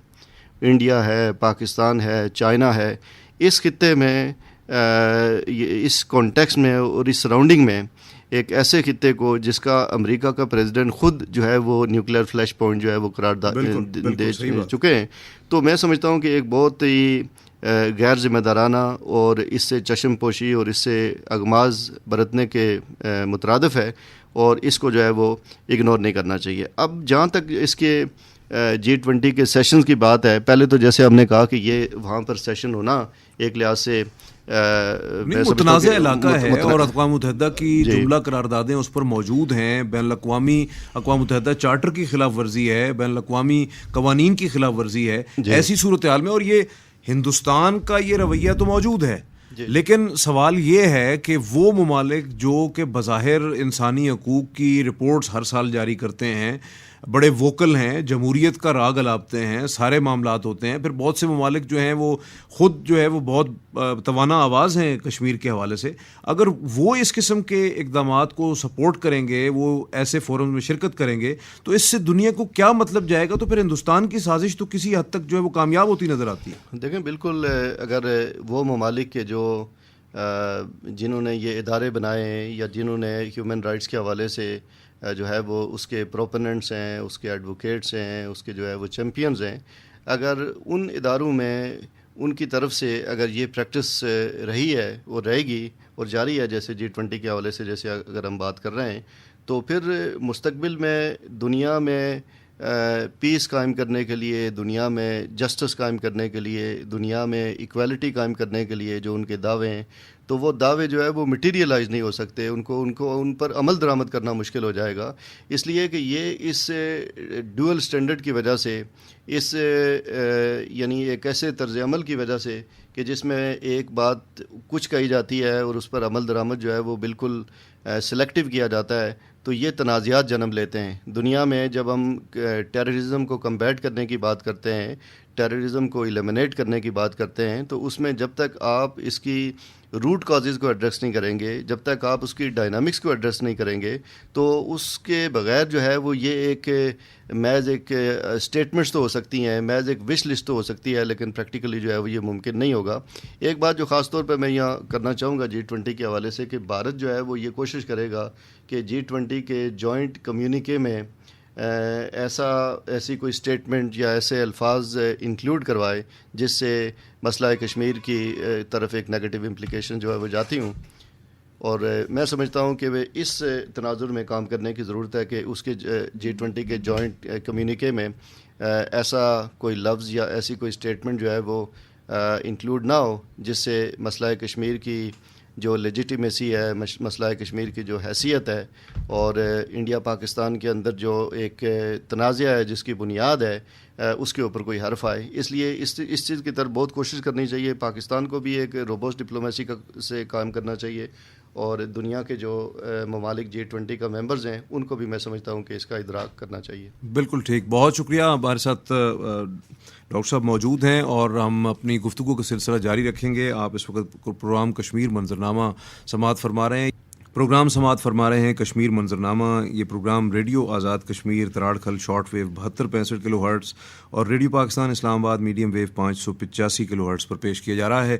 انڈیا ہے, پاکستان ہے, چائنا ہے, اس خطے میں اس کانٹیکسٹ میں اور اس سراؤنڈنگ میں ایک ایسے خطے کو جس کا امریکہ کا پریزیڈنٹ خود جو ہے وہ نیوکلیئر فلیش پوائنٹ جو ہے وہ قرار دے چکے ہیں. تو میں سمجھتا ہوں کہ ایک بہت ہی غیر ذمہ دارانہ اور اس سے چشم پوشی اور اس سے اغماز برتنے کے مترادف ہے اور اس کو جو ہے وہ اگنور نہیں کرنا چاہیے. اب جہاں تک اس کے G20 کے سیشنز کی بات ہے, پہلے تو جیسے ہم نے کہا کہ یہ وہاں پر سیشن ہونا ایک لحاظ سے متنازع علاقہ ہے اور اقوام متحدہ کی جملہ قراردادیں اس پر موجود ہیں. بین الاقوامی اقوام متحدہ چارٹر کی خلاف ورزی ہے, بین الاقوامی قوانین کی خلاف ورزی ہے. ایسی صورتحال میں اور یہ ہندوستان کا یہ رویہ تو موجود ہے, لیکن سوال یہ ہے کہ وہ ممالک جو کہ بظاہر انسانی حقوق کی رپورٹس ہر سال جاری کرتے ہیں, بڑے ووکل ہیں, جمہوریت کا راگ الاپتے ہیں, سارے معاملات ہوتے ہیں, پھر بہت سے ممالک جو ہیں وہ خود جو ہے وہ بہت توانا آواز ہیں کشمیر کے حوالے سے, اگر وہ اس قسم کے اقدامات کو سپورٹ کریں گے, وہ ایسے فورم میں شرکت کریں گے, تو اس سے دنیا کو کیا مطلب جائے گا؟ تو پھر ہندوستان کی سازش تو کسی حد تک جو ہے وہ کامیاب ہوتی نظر آتی ہے. دیکھیں بالکل, اگر وہ ممالک کے جو جنہوں نے یہ ادارے بنائے ہیں یا جنہوں نے ہیومن رائٹس کے حوالے سے جو ہے وہ اس کے پروپوننٹس ہیں, اس کے ایڈوکیٹس ہیں, اس کے جو ہے وہ چیمپئنز ہیں, اگر ان اداروں میں ان کی طرف سے اگر یہ پریکٹس رہی ہے اور رہے گی اور جاری ہے جیسے G20 کے حوالے سے جیسے اگر ہم بات کر رہے ہیں, تو پھر مستقبل میں دنیا میں پیس قائم کرنے کے لیے, دنیا میں جسٹس قائم کرنے کے لیے, دنیا میں ایکویلٹی قائم کرنے کے لیے جو ان کے دعوے ہیں, تو وہ دعوے جو ہے وہ مٹیریلائز نہیں ہو سکتے, ان پر عمل درآمد کرنا مشکل ہو جائے گا. اس لیے کہ یہ اس ڈوئل سٹینڈرڈ کی وجہ سے, اس یعنی ایک ایسے طرز عمل کی وجہ سے کہ جس میں ایک بات کچھ کہی جاتی ہے اور اس پر عمل درآمد جو ہے وہ بالکل سلیکٹیو کیا جاتا ہے, تو یہ تنازعات جنم لیتے ہیں. دنیا میں جب ہم ٹیررزم کو کمبیٹ کرنے کی بات کرتے ہیں, ٹیررزم کو ایلیمنیٹ کرنے کی بات کرتے ہیں, تو اس میں جب تک آپ اس کی روٹ کازز کو ایڈریس نہیں کریں گے, جب تک آپ اس کی ڈائنامکس کو ایڈریس نہیں کریں گے, تو اس کے بغیر جو ہے وہ یہ ایک محض ایک اسٹیٹمنٹس تو ہو سکتی ہیں, محض ایک وش لسٹ تو ہو سکتی ہے, لیکن پریکٹیکلی جو ہے وہ یہ ممکن نہیں ہوگا. ایک بات جو خاص طور پہ میں یہاں کرنا چاہوں گا G20 کے حوالے سے, کہ بھارت جو ہے وہ یہ کوشش کرے گا کہ G20 کے جوائنٹ کمیونیکے میں ایسی کوئی اسٹیٹمنٹ یا ایسے الفاظ انکلوڈ کروائے جس سے مسئلہ کشمیر کی طرف ایک نیگیٹو امپلیکیشن جو ہے وہ جاتی ہوں. اور میں سمجھتا ہوں کہ وہ اس تناظر میں کام کرنے کی ضرورت ہے کہ اس کے G20 کے جوائنٹ کمیونیکے میں ایسا کوئی لفظ یا ایسی کوئی اسٹیٹمنٹ جو ہے وہ انکلوڈ نہ ہو جس سے مسئلہ کشمیر کی جو لیجیٹیمیسی ہے, مسئلہ کشمیر کی جو حیثیت ہے, اور انڈیا پاکستان کے اندر جو ایک تنازع ہے جس کی بنیاد ہے, اس کے اوپر کوئی حرف آئے. اس لیے اس چیز کی طرف بہت کوشش کرنی چاہیے. پاکستان کو بھی ایک روبوسٹ ڈپلومیسی سے کام کرنا چاہیے, اور دنیا کے جو ممالک G20 کا ممبرز ہیں ان کو بھی میں سمجھتا ہوں کہ اس کا ادراک کرنا چاہیے. بالکل ٹھیک, بہت شکریہ. ہمارے ساتھ ڈاکٹر صاحب موجود ہیں اور ہم اپنی گفتگو کا سلسلہ جاری رکھیں گے. آپ اس وقت پروگرام کشمیر منظرنامہ سماعت فرما رہے ہیں. کشمیر منظرنامہ یہ programme radio Azad Kashmir Tararkhal short wave 7265 کلو ہرٹز اور ریڈیو پاکستان اسلام آباد میڈیم ویو 585 کلو ہرٹز پر پیش کیا جا رہا ہے.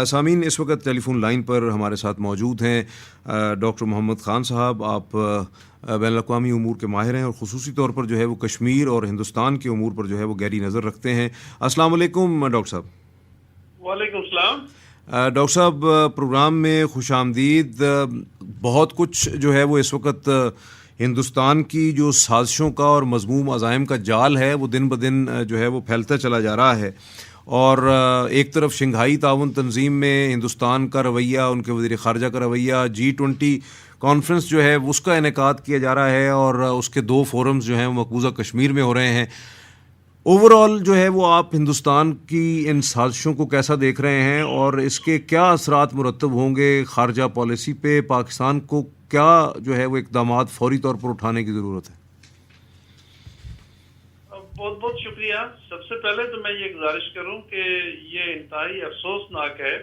سامعین, اس وقت ٹیلی فون لائن پر ہمارے ساتھ موجود ہیں ڈاکٹر محمد خان صاحب. آپ بین الاقوامی امور کے ماہر ہیں اور خصوصی طور پر جو ہے وہ کشمیر اور ہندوستان کے امور پر جو ہے وہ گہری نظر رکھتے ہیں. السلام علیکم ڈاکٹر صاحب. وعلیکم السلام. ڈاکٹر صاحب, پروگرام میں خوش آمدید. بہت کچھ جو ہے وہ اس وقت ہندوستان کی جو سازشوں کا اور مذموم عزائم کا جال ہے وہ دن بدن جو ہے وہ پھیلتا چلا جا رہا ہے، اور ایک طرف شنگھائی تعاون تنظیم میں ہندوستان کا رویہ، ان کے وزیر خارجہ کا رویہ، G20 کانفرنس جو ہے اس کا انعقاد کیا جا رہا ہے، اور اس کے 2 فورمز جو ہیں وہ مقبوضہ کشمیر میں ہو رہے ہیں۔ اوور آل جو ہے وہ آپ ہندوستان کی ان سازشوں کو کیسا دیکھ رہے ہیں، اور اس کے کیا اثرات مرتب ہوں گے خارجہ پالیسی پہ؟ پاکستان کو کیا جو ہے وہ اقدامات فوری طور پر اٹھانے کی ضرورت ہے؟ بہت بہت شکریہ۔ سب سے پہلے تو میں یہ گزارش کروں کہ یہ انتہائی افسوسناک ہے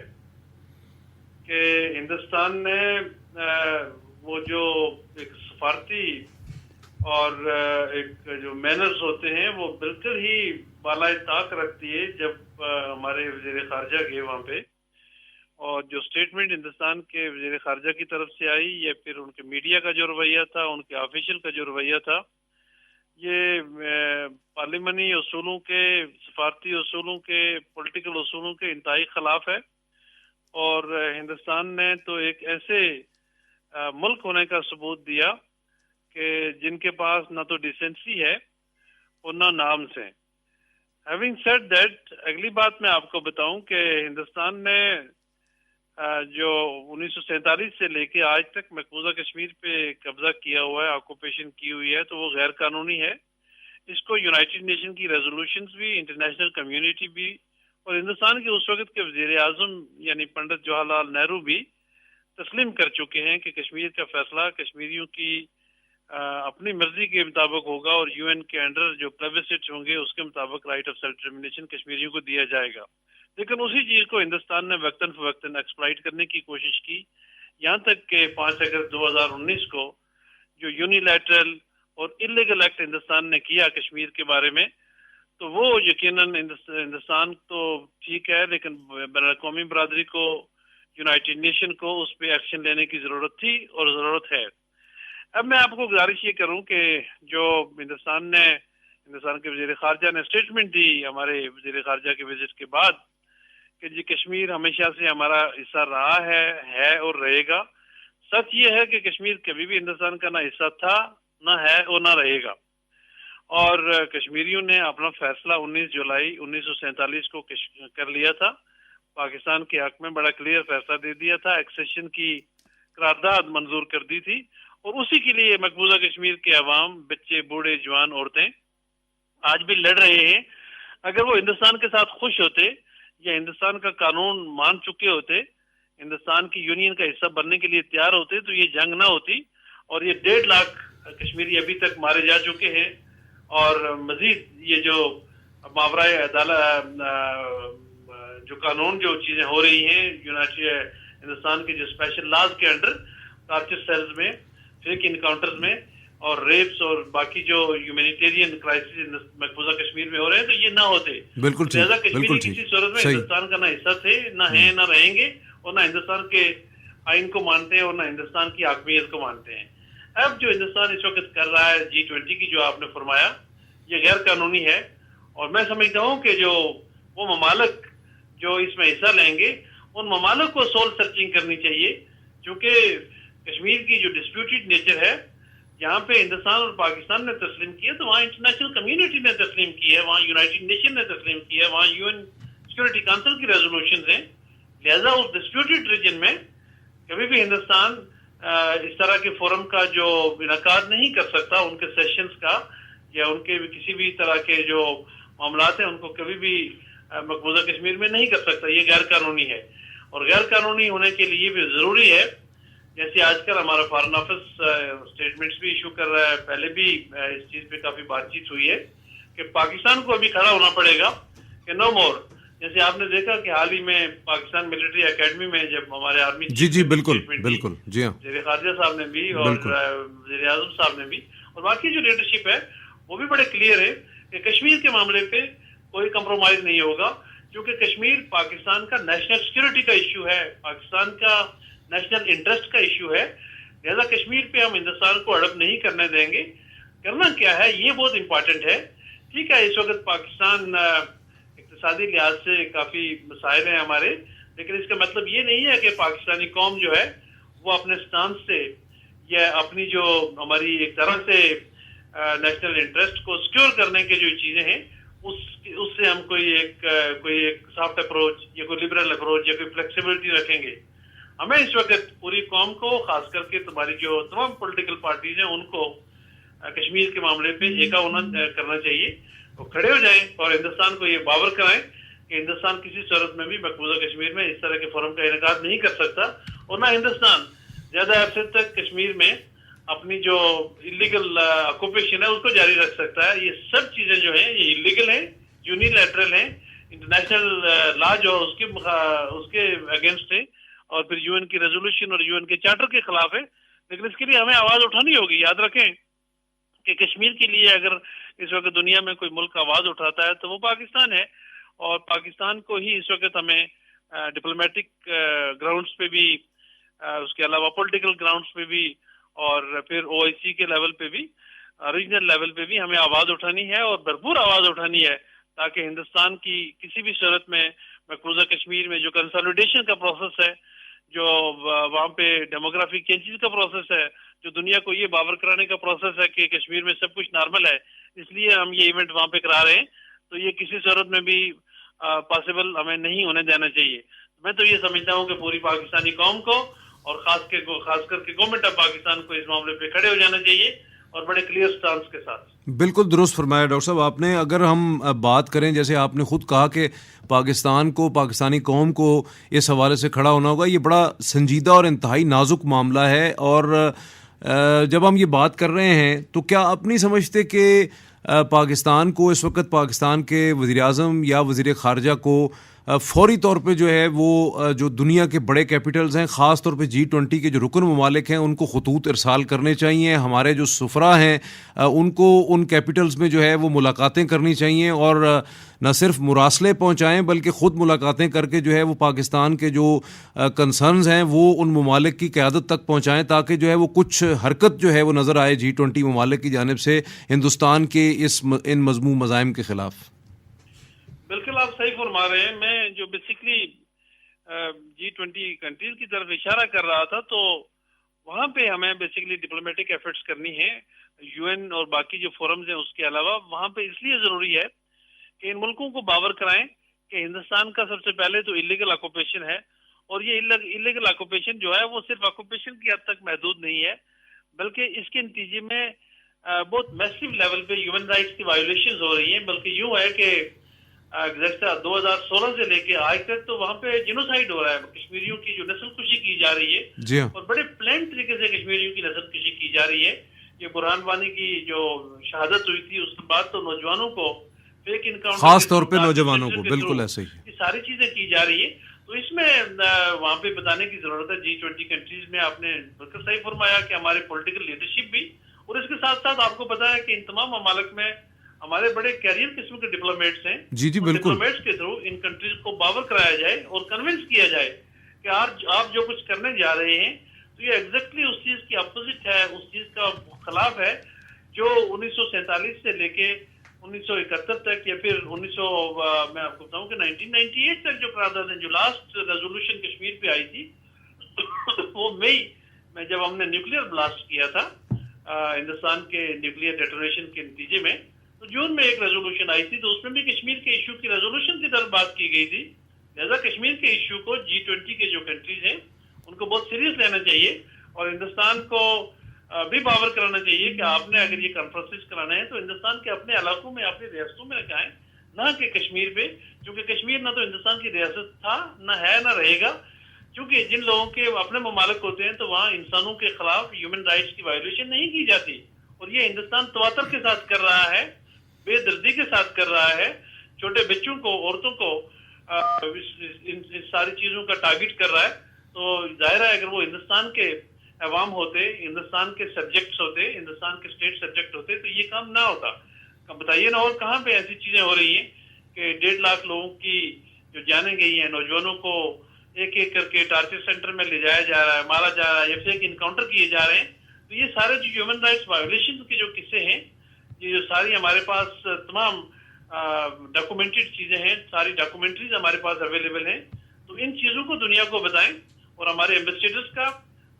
کہ ہندوستان نے وہ جو ایک سفارتی اور ایک جو مینرز ہوتے ہیں وہ بالکل ہی بالائے طاق رکھتی ہے۔ جب ہمارے وزیر خارجہ گئے وہاں پہ، اور جو سٹیٹمنٹ ہندوستان کے وزیر خارجہ کی طرف سے آئی، یا پھر ان کے میڈیا کا جو رویہ تھا، ان کے آفیشیل کا جو رویہ تھا، یہ پارلیمانی اصولوں کے، سفارتی اصولوں کے، پولیٹیکل اصولوں کے انتہائی خلاف ہے۔ اور ہندوستان نے تو ایک ایسے ملک ہونے کا ثبوت دیا کہ جن کے پاس نہ تو ڈیسنسی ہے اور نہ نامس ہیں۔ ہیونگ سیڈ دیٹ، اگلی بات میں آپ کو بتاؤں کہ ہندوستان نے جو 1947 سے لے کے آج تک مقبوضہ کشمیر پہ قبضہ کیا ہوا ہے، آکوپیشن کی ہوئی ہے، تو وہ غیر قانونی ہے۔ اس کو یونائٹڈ نیشن کی ریزولوشنز بھی، انٹرنیشنل کمیونٹی بھی، اور ہندوستان کے اس وقت کے وزیر اعظم یعنی پنڈت جواہر لال نہرو بھی تسلیم کر چکے ہیں کہ کشمیر کا فیصلہ کشمیریوں کی اپنی مرضی کے مطابق ہوگا، اور UN کے انڈر جو پلیبسسٹ ہوں گے اس کے مطابق رائٹ آف سیلف ڈٹرمنیشن کشمیریوں کو دیا جائے گا۔ لیکن اسی چیز کو ہندوستان نے وقتاً فوقتاً ایکسپلائٹ کرنے کی کوشش کی، یہاں تک کہ 5 اگست 2019 کو جو یونیلیٹرل اور انلیگل ایکٹ ہندوستان نے کیا کشمیر کے بارے میں، تو وہ یقیناً ہندوستان تو ٹھیک ہے، لیکن بین الاقوامی برادری کو، یونائٹڈ نیشن کو اس پہ ایکشن لینے کی ضرورت تھی اور ضرورت ہے۔ اب میں آپ کو گزارش یہ کروں کہ جو ہندوستان کے وزیر خارجہ نے اسٹیٹمنٹ دی ہمارے وزیر خارجہ کے وزٹ کے بعد کہ جی کشمیر ہمیشہ سے ہمارا حصہ رہا ہے اور رہے گا۔ سچ یہ ہے کہ کشمیر کبھی بھی ہندوستان کا نہ حصہ تھا، نہ ہے اور نہ رہے گا، اور کشمیریوں نے اپنا فیصلہ 19 جولائی 1947 کو کر لیا تھا۔ پاکستان کے حق میں بڑا کلیئر فیصلہ دے دیا تھا، ایکسیشن کی قرارداد منظور کر دی تھی، اور اسی کے لیے مقبوضہ کشمیر کے عوام، بچے، بوڑھے، جوان، عورتیں آج بھی لڑ رہے ہیں۔ اگر وہ ہندوستان کے ساتھ خوش ہوتے یا ہندوستان کا قانون مان چکے ہوتے، ہندوستان کی یونین کا حصہ بننے کے لیے تیار ہوتے، تو یہ جنگ نہ ہوتی، اور یہ 1.5 لاکھ کشمیری ابھی تک مارے جا چکے ہیں، اور مزید یہ جو ماورائے عدالت جو قانون جو چیزیں ہو رہی ہیں ہندوستان کے جو اسپیشل لاز کے انڈر، ٹارچر سیلز میں، فیک انکاؤنٹرز میں، اور ریپس اور باقی جو ہیومینیٹیرین کرائسس مقبوضہ کشمیر میں ہو رہے ہیں، تو یہ نہ ہوتے۔ بالکل لہٰذا ٹھیک، کشمیری کسی صورت میں ہندوستان کا نہ حصہ تھے، نہ ہیں، نہ رہیں گے، اور نہ ہندوستان کے آئین کو مانتے ہیں اور نہ ہندوستان کی حاکمیت کو مانتے ہیں۔ اب جو ہندوستان اس وقت کر رہا ہے G20 کی، جو آپ نے فرمایا، یہ غیر قانونی ہے، اور میں سمجھتا ہوں کہ جو وہ ممالک جو اس میں حصہ لیں گے، ان ممالک کو سول سرچنگ کرنی چاہیے، کیونکہ کشمیر کی جو ڈسپیوٹڈ نیچر ہے، جہاں پہ ہندوستان اور پاکستان نے تسلیم کیا، تو وہاں انٹرنیشنل کمیونٹی نے تسلیم کی ہے، وہاں یونائٹڈ نیشن نے تسلیم کی ہے، وہاں UN سیکورٹی کونسل کی ریزولوشنز ہیں۔ لہذا اس ڈسپیوٹڈ ریجن میں کبھی بھی ہندوستان اس طرح کے فورم کا جو انعقاد نہیں کر سکتا، ان کے سیشنز کا یا ان کے کسی بھی طرح کے جو معاملات ہیں ان کو کبھی بھی مقبوضہ کشمیر میں نہیں کر سکتا۔ یہ غیر قانونی ہے، اور غیر قانونی ہونے کے لیے بھی ضروری ہے، جیسے آج کل ہمارا فارن آفس اسٹیٹمنٹس بھی ایشو کر رہا ہے، پہلے بھی اس چیز پہ کافی بات چیت ہوئی ہے کہ پاکستان کو ابھی کھڑا ہونا پڑے گا کہ نو مور۔ جیسے آپ نے دیکھا کہ حال ہی میں پاکستان ملٹری اکیڈمی میں جب ہمارے آرمی جی بالکل جی ہاں، وزیر خارجہ صاحب نے بھی اور وزیر اعظم صاحب نے بھی، اور باقی جو لیڈرشپ ہے وہ بھی بڑے کلیئر ہے کہ کشمیر کے معاملے پہ کوئی کمپرومائز نہیں ہوگا، کیونکہ کشمیر پاکستان کا نیشنل سیکورٹی کا ایشو ہے، پاکستان کا نیشنل انٹرسٹ کا ایشو ہے۔ لہذا کشمیر پہ ہم ہندوستان کو ہڑپ نہیں کرنے دیں گے۔ کرنا کیا ہے یہ بہت امپورٹنٹ ہے۔ ٹھیک ہے، اس وقت پاکستان اقتصادی لحاظ سے کافی مسائل ہیں ہمارے، لیکن اس کا مطلب یہ نہیں ہے کہ پاکستانی قوم جو ہے وہ اپنے سٹانس سے یا اپنی جو ہماری ایک طرح سے نیشنل انٹرسٹ کو سیکیور کرنے کے جو چیزیں ہیں اس سے ہم کوئی ایک سافٹ اپروچ یا کوئی لبرل اپروچ یا کوئی فلیکسیبلٹی رکھیں گے. ہمیں اس وقت پوری قوم کو, خاص کر کے تمہاری جو تمام پولیٹیکل پارٹیز ہیں, ان کو کشمیر کے معاملے پہ ایکاون کرنا چاہیے, وہ کھڑے ہو جائیں اور ہندوستان کو یہ باور کرائیں کہ ہندوستان کسی صورت میں بھی مقبوضہ کشمیر میں اس طرح کے فورم کا انعقاد نہیں کر سکتا, اور نہ ہندوستان زیادہ عرصے تک کشمیر میں اپنی جو انلیگل آکوپیشن ہے اس کو جاری رکھ سکتا ہے. یہ سب چیزیں جو ہیں یہ انلیگل ہیں, یونیلیٹرل ہیں, انٹرنیشنل لا جو اس کے اگینسٹ ہے, اور پھر یو این کی ریزولوشن اور یو این کے چارٹر کے خلاف ہے. لیکن اس کے لیے ہمیں آواز اٹھانی ہوگی. یاد رکھیں کہ کشمیر کے لیے اگر اس وقت دنیا میں کوئی ملک آواز اٹھاتا ہے تو وہ پاکستان ہے, اور پاکستان کو ہی اس وقت ہمیں ڈپلومیٹک گراؤنڈز پہ بھی, اس کے علاوہ پولیٹیکل گراؤنڈز پہ بھی, اور پھر او آئی سی کے لیول پہ بھی, ریجنل لیول پہ بھی ہمیں آواز اٹھانی ہے, اور بھرپور آواز اٹھانی ہے, تاکہ ہندوستان کی کسی بھی صورت میں مقبوضہ کشمیر میں جو کنسالیڈیشن کا پروسیس ہے, جو وہاں پہ ڈیموگرافک چینجز کا پروسیس ہے, جو دنیا کو یہ باور کرانے کا پروسیس ہے کہ کشمیر میں سب کچھ نارمل ہے, اس لیے ہم یہ ایونٹ وہاں پہ کرا رہے ہیں, تو یہ کسی صورت میں بھی پاسبل ہمیں نہیں ہونے دینا چاہیے. میں تو یہ سمجھتا ہوں کہ پوری پاکستانی قوم کو اور خاص کر کے گورنمنٹ آف پاکستان کو اس معاملے پہ کھڑے ہو جانا چاہیے, اور بڑے کلیئر سٹانس کے ساتھ. بالکل درست فرمایا ڈاکٹر صاحب آپ نے. اگر ہم بات کریں, جیسے آپ نے خود کہا کہ پاکستان کو, پاکستانی قوم کو اس حوالے سے کھڑا ہونا ہوگا, یہ بڑا سنجیدہ اور انتہائی نازک معاملہ ہے. اور جب ہم یہ بات کر رہے ہیں تو کیا آپ نہیں سمجھتے کہ پاکستان کو اس وقت پاکستان کے وزیر اعظم یا وزیر خارجہ کو فوری طور پہ جو ہے وہ جو دنیا کے بڑے کیپٹلز ہیں, خاص طور پہ G20 کے جو رکن ممالک ہیں, ان کو خطوط ارسال کرنے چاہیے. ہمارے جو سفراء ہیں ان کو ان کیپٹلز میں جو ہے وہ ملاقاتیں کرنی چاہیے, اور نہ صرف مراسلے پہنچائیں بلکہ خود ملاقاتیں کر کے جو ہے وہ پاکستان کے جو کنسرنز ہیں وہ ان ممالک کی قیادت تک پہنچائیں, تاکہ جو ہے وہ کچھ حرکت جو ہے وہ نظر آئے G20 ممالک کی جانب سے ہندوستان کے ان مذموم مزاحم کے خلاف. بالکل آپ صحیح فرما رہے ہیں. میں جو بیسکلی G20 کنٹریز کی طرف اشارہ کر رہا تھا, تو وہاں پہ ہمیں بیسکلی ڈپلومیٹک ایفرٹس کرنی ہے, یو این اور باقی جو فورمز ہیں اس کے علاوہ. وہاں پہ اس لیے ضروری ہے کہ ان ملکوں کو باور کرائیں کہ ہندوستان کا سب سے پہلے تو انلیگل آکوپیشن ہے, اور یہ انلیگل آکوپیشن جو ہے وہ صرف آکوپیشن کی حد تک محدود نہیں ہے, بلکہ اس کے نتیجے میں بہت میسو لیول پہ ہیومن رائٹس کی وائلیشنز ہو رہی ہیں. بلکہ یوں ہے کہ گزشتہ 2016 سے لے کے آج تک تو وہاں پہ جینوسائیڈ ہو رہا ہے, کشمیریوں کی جو نسل کشی کی جا رہی ہے, جی ہاں, اور بڑے پلین طریقے سے کشمیریوں کی نسل کشی کی جا رہی ہے. یہ برہان وانی کی جو شہادت ہوئی تھی اس کے بعد تو نوجوانوں کو فیک انکاؤنٹر, خاص طور پہ نوجوانوں کو, بالکل ایسے ہی یہ ساری چیزیں کی جا رہی ہے. تو اس میں وہاں پہ بتانے کی ضرورت ہے. G20 کنٹریز میں آپ نے بالکل صحیح فرمایا کہ ہمارے پولیٹیکل لیڈرشپ بھی, اور اس کے ساتھ ساتھ آپ کو پتا ہے کہ ان تمام ممالک میں ہمارے بڑے کیریئر قسم کے ڈپلومیٹس ہیں. جی بالکل. ڈپلومیٹس کے تھرو ان کنٹریز کو باور کرایا جائے اور کنونس کیا جائے کہ آپ جو کچھ کرنے جا رہے ہیں تو یہ ایگزیکٹلی اس چیز کی اپوزٹ ہے, اس چیز کا خلاف ہے جو 1947 سے لے کے 1971 تک, یا پھر میں آپ کو بتاؤں کہ 1998 تک جو قرارداد جو لاسٹ ریزولوشن کشمیر پہ آئی تھی وہ مئی میں جب ہم نے نیوکلیئر بلاسٹ کیا تھا ہندوستان کے نیوکلیئر ڈیٹونیشن کے نتیجے میں, تو جون میں ایک ریزولوشن آئی تھی, تو اس میں بھی کشمیر کے ایشو کی ریزولوشن کی طرف بات کی گئی تھی. لہذا کشمیر کے ایشو کو G20 کے جو کنٹریز ہیں ان کو بہت سیریس لینا چاہیے, اور ہندوستان کو بھی باور کرانا چاہیے کہ آپ نے اگر یہ کانفرنسز کرانا ہے تو ہندوستان کے اپنے علاقوں میں, اپنی ریاستوں میں رکھائیں, نہ کہ کشمیر پہ, کیونکہ کشمیر نہ تو ہندوستان کی ریاست تھا, نہ ہے, نہ رہے گا. کیونکہ جن لوگوں کے اپنے ممالک ہوتے ہیں تو وہاں انسانوں کے خلاف ہیومن رائٹس کی وائلیشن نہیں کی جاتی, اور یہ ہندوستان تواتر کے ساتھ کر رہا ہے, بے دردی کے ساتھ کر رہا ہے. چھوٹے بچوں کو, عورتوں کو ان ساری چیزوں کا ٹارگٹ کر رہا ہے. تو ظاہر ہے اگر وہ ہندوستان کے عوام ہوتے, ہندوستان کے سبجیکٹس ہوتے, ہندوستان کے اسٹیٹ سبجیکٹ ہوتے, تو یہ کام نہ ہوتا. بتائیے نا اور کہاں پہ ایسی چیزیں ہو رہی ہیں کہ 1.5 لاکھ لوگوں کی جو جانیں گئی ہیں, نوجوانوں کو ایک ایک کر کے ٹارچر سینٹر میں لے جایا جا رہا ہے, مارا جا رہا ہے, یا فیک انکاؤنٹر کیے جا رہے ہیں. تو یہ سارے جو ہیومن رائٹس وائلیشن کے جو قصے ہیں, یہ جو ساری ہمارے پاس تمام ڈاکومنٹڈ چیزیں ہیں, ساری ڈاکومنٹریز ہمارے پاس اویلیبل ہیں. تو ان چیزوں کو دنیا کو بتائیں, اور ہمارے ایمبیسیڈرز کا,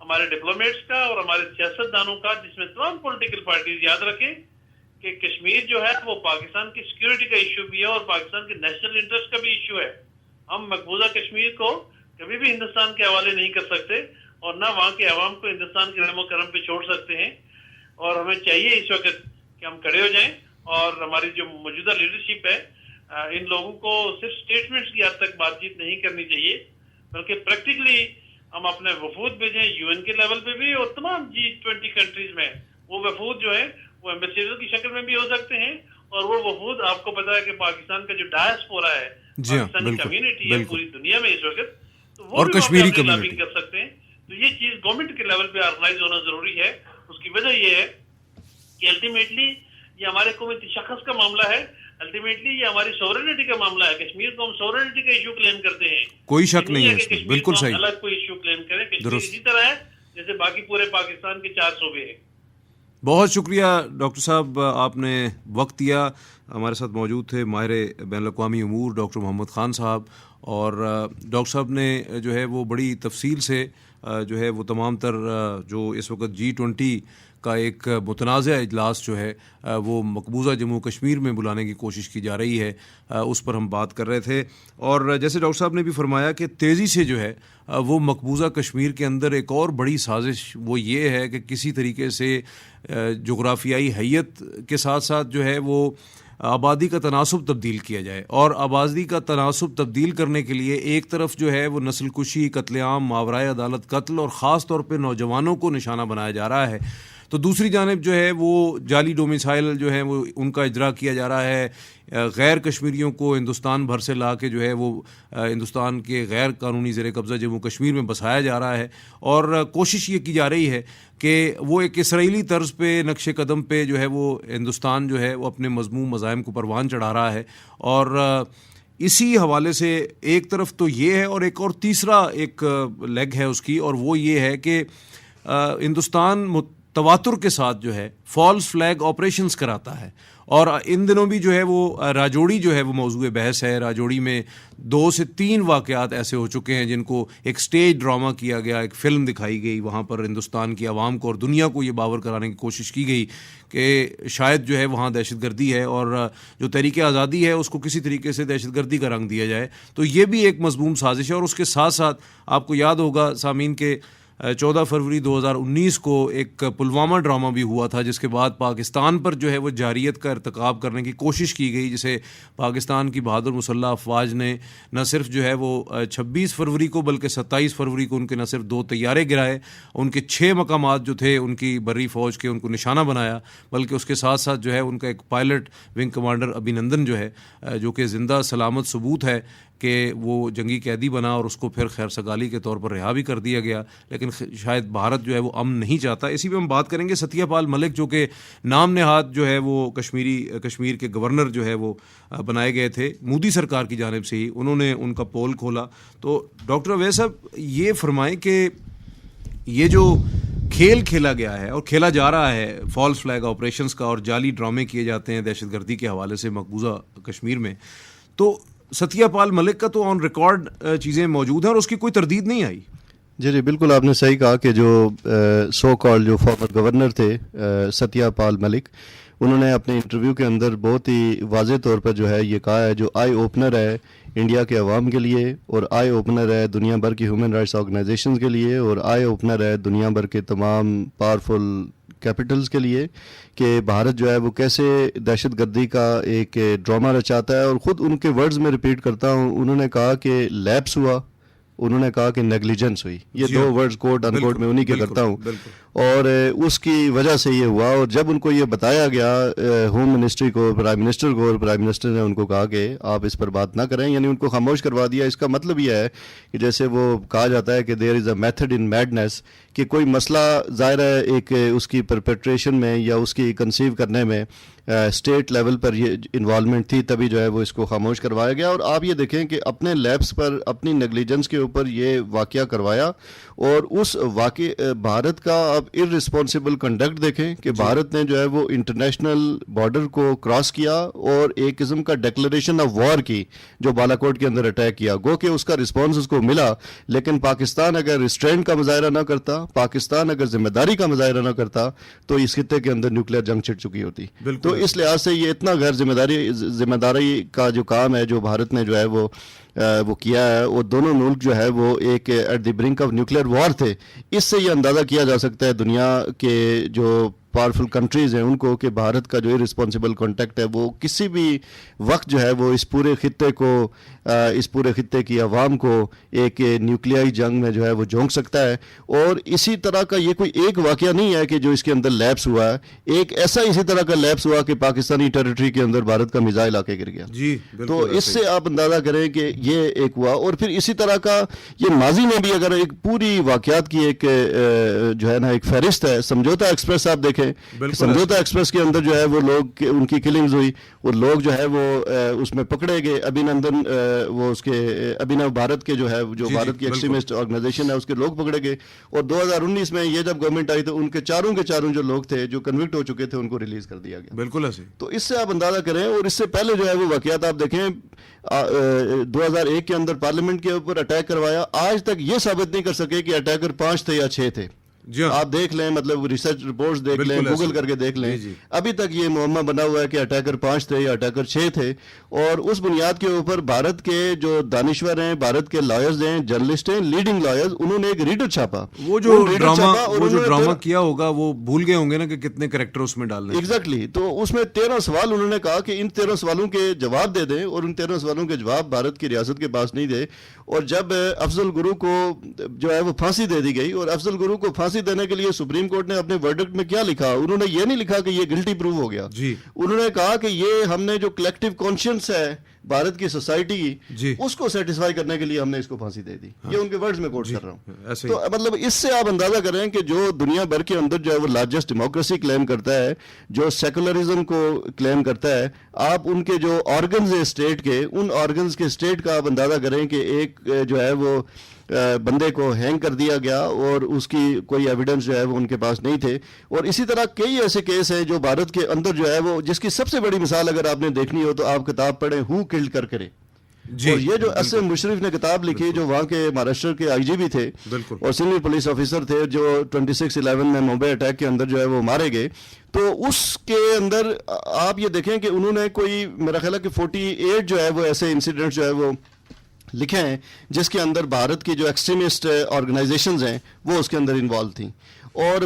ہمارے ڈپلومیٹس کا اور ہمارے سیاستدانوں کا، جس میں تمام پولیٹیکل پارٹیز یاد رکھیں کہ کشمیر جو ہے وہ پاکستان کی سیکیورٹی کا ایشو بھی ہے اور پاکستان کے نیشنل انٹرسٹ کا بھی ایشو ہے. ہم مقبوضہ کشمیر کو کبھی بھی ہندوستان کے حوالے نہیں کر سکتے اور نہ وہاں کے عوام کو ہندوستان کے رحم و کرم پہ چھوڑ سکتے ہیں. اور ہمیں چاہیے اس وقت کہ ہم کھڑے ہو جائیں اور ہماری جو موجودہ لیڈرشپ ہے ان لوگوں کو صرف اسٹیٹمنٹس کی حد تک بات چیت نہیں کرنی چاہیے، بلکہ پریکٹیکلی ہم اپنے وفود بھیجیں یو این کے لیول پہ بھی اور تمام G20 کنٹریز میں. وہ وفود جو ہے وہ ایمبیسیڈر کی شکل میں بھی ہو سکتے ہیں اور وہ وفود آپ کو پتا ہے کہ پاکستان کا جو ڈائسپورا ہے، پاکستانی کمیونٹی ہے پوری دنیا میں اس وقت، تو وہ بھی کشمیری کمیونٹی کر سکتے ہیں. تو یہ چیز گورنمنٹ کے لیول پہ آرگنائز ہونا ضروری ہے. اس کی وجہ یہ ہے کہ الٹیمیٹلی یہ ہمارے حکومتی شخص کا معاملہ ہے، الٹیمیٹلی یہ ہماری سورینٹی کا معاملہ ہے. کشمیر کو ہم سورینٹی کا ایشو کلیم کرتے ہیں، کوئی شک نہیں ہے اس میں، بالکل صحیح. الگ کوئی ایشو کلیم کریں، کشمیر اسی طرح ہے جیسے باقی پورے پاکستان کے 4 صوبے ہیں. بہت شکریہ ڈاکٹر صاحب، آپ نے وقت دیا. ہمارے ساتھ موجود تھے ماہر بین الاقوامی امور ڈاکٹر محمد خان صاحب، اور ڈاکٹر صاحب نے جو ہے وہ بڑی تفصیل سے جو ہے وہ تمام تر جو اس وقت G20 کا ایک متنازع اجلاس جو ہے وہ مقبوضہ جموں کشمیر میں بلانے کی کوشش کی جا رہی ہے، اس پر ہم بات کر رہے تھے. اور جیسے ڈاکٹر صاحب نے بھی فرمایا کہ تیزی سے جو ہے وہ مقبوضہ کشمیر کے اندر ایک اور بڑی سازش وہ یہ ہے کہ کسی طریقے سے جغرافیائی حیت کے ساتھ ساتھ جو ہے وہ آبادی کا تناسب تبدیل کیا جائے. اور آبادی کا تناسب تبدیل کرنے کے لیے ایک طرف جو ہے وہ نسل کشی، قتل عام، ماورائے عدالت قتل اور خاص طور پہ نوجوانوں کو نشانہ بنایا جا رہا ہے، تو دوسری جانب جو ہے وہ جعلی ڈومیسائل جو ہے وہ ان کا اجرا کیا جا رہا ہے. غیر کشمیریوں کو ہندوستان بھر سے لا کے جو ہے وہ ہندوستان کے غیر قانونی زیر قبضہ جموں کشمیر میں بسایا جا رہا ہے. اور کوشش یہ کی جا رہی ہے کہ وہ ایک اسرائیلی طرز پہ نقش قدم پہ جو ہے وہ ہندوستان جو ہے وہ اپنے مذموم مزاحم کو پروان چڑھا رہا ہے. اور اسی حوالے سے ایک طرف تو یہ ہے، اور ایک اور تیسرا ایک لیگ ہے اس کی، اور وہ یہ ہے کہ ہندوستان تواتر کے ساتھ جو ہے فالس فلیگ آپریشنز کراتا ہے. اور ان دنوں بھی جو ہے وہ راجوڑی جو ہے وہ موضوع بحث ہے. راجوڑی میں 2 سے 3 واقعات ایسے ہو چکے ہیں جن کو ایک سٹیج ڈرامہ کیا گیا، ایک فلم دکھائی گئی، وہاں پر ہندوستان کی عوام کو اور دنیا کو یہ باور کرانے کی کوشش کی گئی کہ شاید جو ہے وہاں دہشت گردی ہے اور جو تحریک آزادی ہے اس کو کسی طریقے سے دہشت گردی کا رنگ دیا جائے. تو یہ بھی ایک مضموم سازش ہے. اور اس کے ساتھ ساتھ آپ کو یاد ہوگا سامعین کے 14 فروری 2019 کو ایک پلوامہ ڈرامہ بھی ہوا تھا، جس کے بعد پاکستان پر جو ہے وہ جارحیت کا ارتکاب کرنے کی کوشش کی گئی، جسے پاکستان کی بہادر مسلح افواج نے نہ صرف جو ہے وہ 26 فروری کو بلکہ 27 فروری کو ان کے نہ صرف 2 طیارے گرائے، ان کے 6 مقامات جو تھے ان کی بری فوج کے ان کو نشانہ بنایا، بلکہ اس کے ساتھ ساتھ جو ہے ان کا ایک پائلٹ ونگ کمانڈر ابھینندن جو ہے جو کہ زندہ سلامت ثبوت ہے کہ وہ جنگی قیدی بنا اور اس کو پھر خیر سگالی کے طور پر رہا بھی کر دیا گیا. لیکن شاید بھارت جو ہے وہ امن نہیں چاہتا. اسی پہ ہم بات کریں گے ستیہ پال ملک، جو کہ نام نہاد جو ہے وہ کشمیر کے گورنر جو ہے وہ بنائے گئے تھے مودی سرکار کی جانب سے ہی. انہوں نے ان کا پول کھولا. تو ڈاکٹر اویس صاحب یہ فرمائیں کہ یہ جو کھیل کھیلا گیا ہے اور کھیلا جا رہا ہے فالس فلیگ آپریشنز کا، اور جعلی ڈرامے کیے جاتے ہیں دہشت گردی کے حوالے سے مقبوضہ کشمیر میں، تو ستیہ پال ملک کا تو آن ریکارڈ چیزیں موجود ہیں اور اس کی کوئی تردید نہیں آئی. جی بالکل، آپ نے صحیح کہا کہ جو سو کال جو فارمر گورنر تھے ستیہ پال ملک، انہوں نے اپنے انٹرویو کے اندر بہت ہی واضح طور پر جو ہے یہ کہا ہے، جو آئی اوپنر ہے انڈیا کے عوام کے لیے، اور آئی اوپنر ہے دنیا بھر کی ہیومن رائٹس آرگنائزیشنز کے لیے، اور آئی اوپنر ہے دنیا بھر کے تمام پاورفل کیپٹلز کے لیے، کہ بھارت جو ہے وہ کیسے دہشت گردی کا ایک ڈرامہ رچاتا ہے. اور خود ان کے ورڈز میں ریپیٹ کرتا ہوں، انہوں نے کہا کہ لیپس ہوا، انہوں نے کہا کہ نیگلیجنس ہوئی. یہ 2 ورڈز کوٹ ان کوٹ میں انہی کے کرتا ہوں، اور اس کی وجہ سے یہ ہوا. اور جب ان کو یہ بتایا گیا ہوم منسٹری کو، پرائم منسٹر کو، اور پرائم منسٹر نے ان کو کہا کہ آپ اس پر بات نہ کریں، یعنی ان کو خاموش کروا دیا. اس کا مطلب یہ ہے کہ جیسے وہ کہا جاتا ہے کہ دیر از اے میتھڈ ان میڈنس، کہ کوئی مسئلہ ظاہر ہے ایک اس کی پرپیٹریشن میں یا اس کی کنسیو کرنے میں اسٹیٹ لیول پر یہ انوالومنٹ تھی تبھی جو ہے وہ اس کو خاموش کروایا گیا. اور آپ یہ دیکھیں کہ اپنے لیبس پر اپنی نیگلیجنس کے اوپر یہ واقعہ کروایا, اور اس واقع بھارت کا اب ارسپانسبل کنڈکٹ دیکھیں کہ بھارت نے جو ہے وہ انٹرنیشنل بارڈر کو کراس کیا اور ایک قسم کا ڈیکلریشن آف وار کی, جو بالاکوٹ کے اندر اٹیک کیا. گو کہ اس کا رسپانس اس کو ملا, لیکن پاکستان اگر ریسٹرینٹ کا مظاہرہ نہ کرتا, پاکستان اگر ذمہ داری کا مظاہرہ نہ کرتا, تو اس خطے کے اندر نیوکلیر جنگ چھڑ چکی ہوتی. تو اس لحاظ سے یہ اتنا غیر ذمہ داری کا جو کام ہے جو بھارت نے جو ہے وہ کیا ہے, وہ دونوں ملک جو ہے وہ ایک at the brink of nuclear war تھے. اس سے یہ اندازہ کیا جا سکتا ہے دنیا کے جو پاورفل کنٹریز ہیں ان کو کہ بھارت کا جو ارسپانسبل کانٹیکٹ ہے وہ کسی بھی وقت جو ہے وہ اس پورے خطے کو, اس پورے خطے کی عوام کو ایک نیوکلیائی جنگ میں جو ہے وہ جھونک سکتا ہے. اور اسی طرح کا یہ کوئی ایک واقعہ نہیں ہے کہ جو اس کے اندر لیپس ہوا ہے, ایک ایسا اسی طرح کا لیپس ہوا کہ پاکستانی ٹیریٹری کے اندر بھارت کا میزائل آ کے گر گیا. جی تو اس سے آپ اندازہ کریں کہ یہ ایک ہوا. اور پھر اسی طرح کا یہ ماضی میں بھی اگر ایک پوری واقعات کی ایک جو ہے نا ایک فہرست ہے. سمجھوتا ایکسپریس آپ دیکھیں, سمجھوتا ایکسپریس کے اندر جو ہے وہ لوگ ان کی کلنگز ہوئی, اور لوگ جو ہے وہ اس میں پکڑے گئے. ابھینندن وہ اس کے ابھینو بھارت کے جو ہے جو بھارت کی ایکسٹریمسٹ آرگنائزیشن ہے اس کے لوگ پکڑے گئے. اور 2019 میں یہ جب گورنمنٹ آئی تو ان کے چاروں جو لوگ تھے جو کنوکٹ ہو چکے تھے ان کو ریلیز کر دیا گیا. بالکل ایسے. تو اس سے آپ اندازہ کریں. اور اس سے پہلے جو ہے وہ واقعات آپ دیکھیں, 2001 کے اندر پارلیمنٹ کے اوپر اٹیک کروایا, آج تک یہ ثابت نہیں کر سکے کہ اٹیکر 5 تھے یا 6 تھے. آپ دیکھ لیں, مطلب ریسرچ رپورٹس دیکھ لیں, گوگل کر کے دیکھ لیں, ابھی تک یہ معمہ بنا ہوا ہے کہ اٹیکر 5 تھے یا اٹیکر 6 تھے. اور اس بنیاد کے اوپر بھارت کے جو دانشور ہیں, بھارت کے لائرز ہیں, جرنلسٹ ہیں, لیڈنگ لائرز, انہوں نے ایک ریڈر چھاپا. وہ جو ڈرامہ کیا ہوگا وہ بھول گئے ہوں گے نا کہ کتنے کریکٹر اس میں ڈالنے. ایگزیکٹلی. تو اس میں 13 سوال انہوں نے کہا کہ ان 13 سوالوں کے جواب دے دیں, اور ان 13 سوالوں کے جواب بھارت کی ریاست کے پاس نہیں دے. اور جب افضل گرو کو جو ہے وہ پھانسی دے دی گئی, اور افضل گرو کو پھانسی دینے کے لیے سپریم کورٹ نے اپنے ورڈکٹ میں کیا لکھا, انہوں نے یہ نہیں لکھا کہ یہ گلٹی پروو ہو گیا. انہوں نے کہا کہ یہ ہم نے جو کلیکٹیو کانشینس ہے بھارت کی سوسائٹی کی, اس کو سیٹسفائی کرنے کے لیے ہم نے اس کو پھانسی دے دی. یہ ان کے ورڈز میں کوٹ کر رہا ہوں. تو مطلب اس سے آپ اندازہ کریں کہ جو دنیا بھر کے اندر جو ہے وہ لارجسٹ ڈیموکریسی کلیم کرتا ہے, جو سیکولرزم کو کلیم کرتا ہے, آپ ان کے جو آرگنز ہیں اسٹیٹ کے, ان آرگنز کے اسٹیٹ کا آپ اندازہ کریں کہ ایک جو ہے وہ بندے کو ہینگ کر دیا گیا اور اس کی کوئی ایویڈنس جو ہے وہ ان کے پاس نہیں تھے. اور اسی طرح کئی ایسے کیس ہیں جو بھارت کے اندر جو ہے وہ, جس کی سب سے بڑی مثال اگر آپ نے دیکھنی ہو تو آپ کتاب پڑھیں ہو کلڈ کرے. اور یہ جو ایس ایم مشرف نے کتاب لکھی, جو وہاں کے مہاراشٹر کے آئی جی بھی تھے اور سینئر پولیس آفیسر تھے, جو 26/11 میں ممبئی اٹیک کے اندر جو ہے وہ مارے گئے, تو اس کے اندر آپ یہ دیکھیں کہ انہوں نے کوئی میرا خیال ہے کہ 48 جو ہے وہ ایسے انسیڈنٹ جو ہے وہ لکھے ہیں جس کے اندر بھارت کی جو ایکسٹریمسٹ آرگنائزیشنز ہیں وہ اس کے اندر انوالو تھیں. اور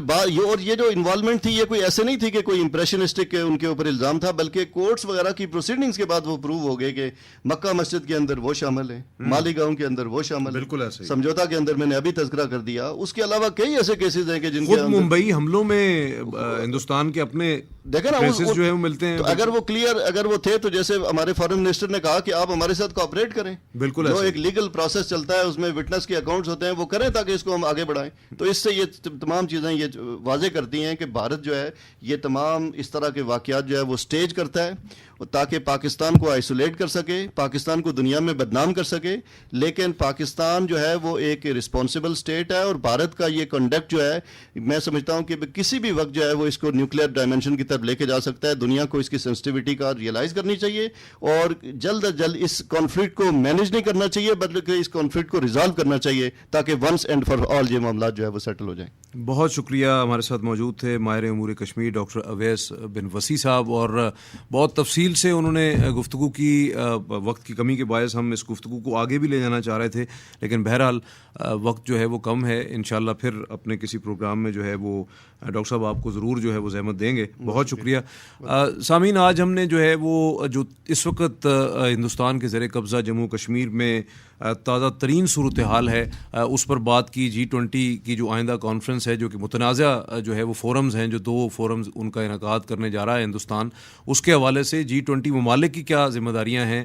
یہ جو انوالومنٹ تھی یہ کوئی ایسے نہیں تھی کہ کوئی امپریشنسٹک ان کے اوپر الزام تھا, بلکہ کورٹس وغیرہ کی پروسیڈنگز کے بعد وہ پروو ہو گئے کہ مکہ مسجد کے اندر وہ شامل ہیں, مالیگاؤں کے اندر وہ شامل ہیں, بالکل ایسے. سمجھوتا کے اندر میں نے ابھی تذکرہ کر دیا. اس کے علاوہ کئی ایسے کیسز ہیں کہ جن کے ممبئی حملوں میں ہندوستان کے اپنے دیکھیں نا جو ہے وہ ملتے ہیں. اگر وہ کلیئر اگر وہ تھے تو جیسے ہمارے فارن منسٹر نے کہا کہ آپ ہمارے ساتھ کوآپریٹ کریں, بالکل جو ایک لیگل پروسیس چلتا ہے اس میں وٹنس کے اکاؤنٹس ہوتے ہیں وہ کریں تاکہ اس کو ہم آگے بڑھائیں. تو اس سے یہ تمام چیزیں یہ واضح کرتی ہیں کہ بھارت جو ہے یہ تمام اس طرح کے واقعات جو ہے وہ سٹیج کرتا ہے تاکہ پاکستان کو آئسولیٹ کر سکے, پاکستان کو دنیا میں بدنام کر سکے. لیکن پاکستان جو ہے وہ ایک رسپانسبل سٹیٹ ہے, اور بھارت کا یہ کنڈکٹ جو ہے میں سمجھتا ہوں کہ کسی بھی وقت جو ہے وہ اس کو نیوکلیئر ڈائمنشن کی طرف لے کے جا سکتا ہے. دنیا کو اس کی سینسٹیوٹی کا ریئلائز کرنی چاہیے, اور جلد از جلد اس کانفلکٹ کو مینیج نہیں کرنا چاہیے بلکہ اس کانفلکٹ کو ریزالو کرنا چاہیے تاکہ ونس اینڈ فار آل یہ معاملات جو ہے وہ سیٹل ہو جائیں. بہت شکریہ. ہمارے ساتھ موجود تھے ماہر امور کشمیر ڈاکٹر اویس بن وسیع صاحب, اور بہت تفصیل سے انہوں نے گفتگو کی. وقت کی کمی کے باعث ہم اس گفتگو کو آگے بھی لے جانا چاہ رہے تھے, لیکن بہرحال وقت جو ہے وہ کم ہے. انشاءاللہ پھر اپنے کسی پروگرام میں جو ہے وہ ڈاکٹر صاحب آپ کو ضرور جو ہے وہ زحمت دیں گے. بہت شکریہ. سامعین, آج ہم نے جو ہے وہ جو اس وقت ہندوستان کے زیر قبضہ جموں کشمیر میں تازہ ترین صورتحال ہے اس پر بات کی. G20 کی جو آئندہ کانفرنس ہے جو کہ متنازع جو ہے وہ فورمز ہیں, جو 2 فورمز ان کا انعقاد کرنے جا رہا ہے ہندوستان, اس کے حوالے سے G20 ممالک کی کیا ذمہ داریاں ہیں,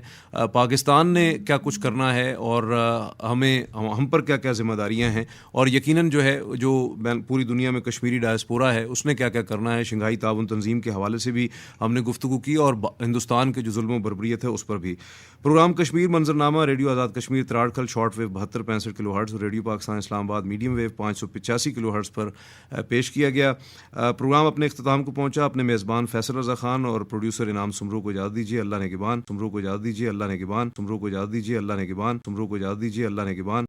پاکستان نے کیا کچھ کرنا ہے, اور ہم پر کیا کیا ذمہ داریاں ہیں, اور یقیناً جو ہے جو پوری دنیا میں کشمیری ڈائسپورا ہے اس نے کیا کیا کرنا ہے. شنگھائی تعاون تنظیم کے حوالے سے بھی ہم نے گفتگو کی, اور ہندوستان کے جو ظلم و بربریت ہے اس پر بھی. Programme Kashmir منظرنامہ radio Azad Kashmir Tararkhal short wave 7265 کلو ہرٹز اور ریڈیو پاکستان اسلام آباد میڈیم ویو 585 کلو ہرٹز پر پیش کیا گیا. پروگرام اپنے اختتام کو پہنچا. اپنے میزبان فیصل رضا خان اور پروڈیوسر انعام سمرو کو اجازت دیجیے, اللہ نے گبان. سمرو کو اجازت دیجیے, اللہ نے گبان. سمرو کو اجازت دیجیے, اللہ نے گبان. سمرو کو اجازت دیجیے, اللہ نے گبان.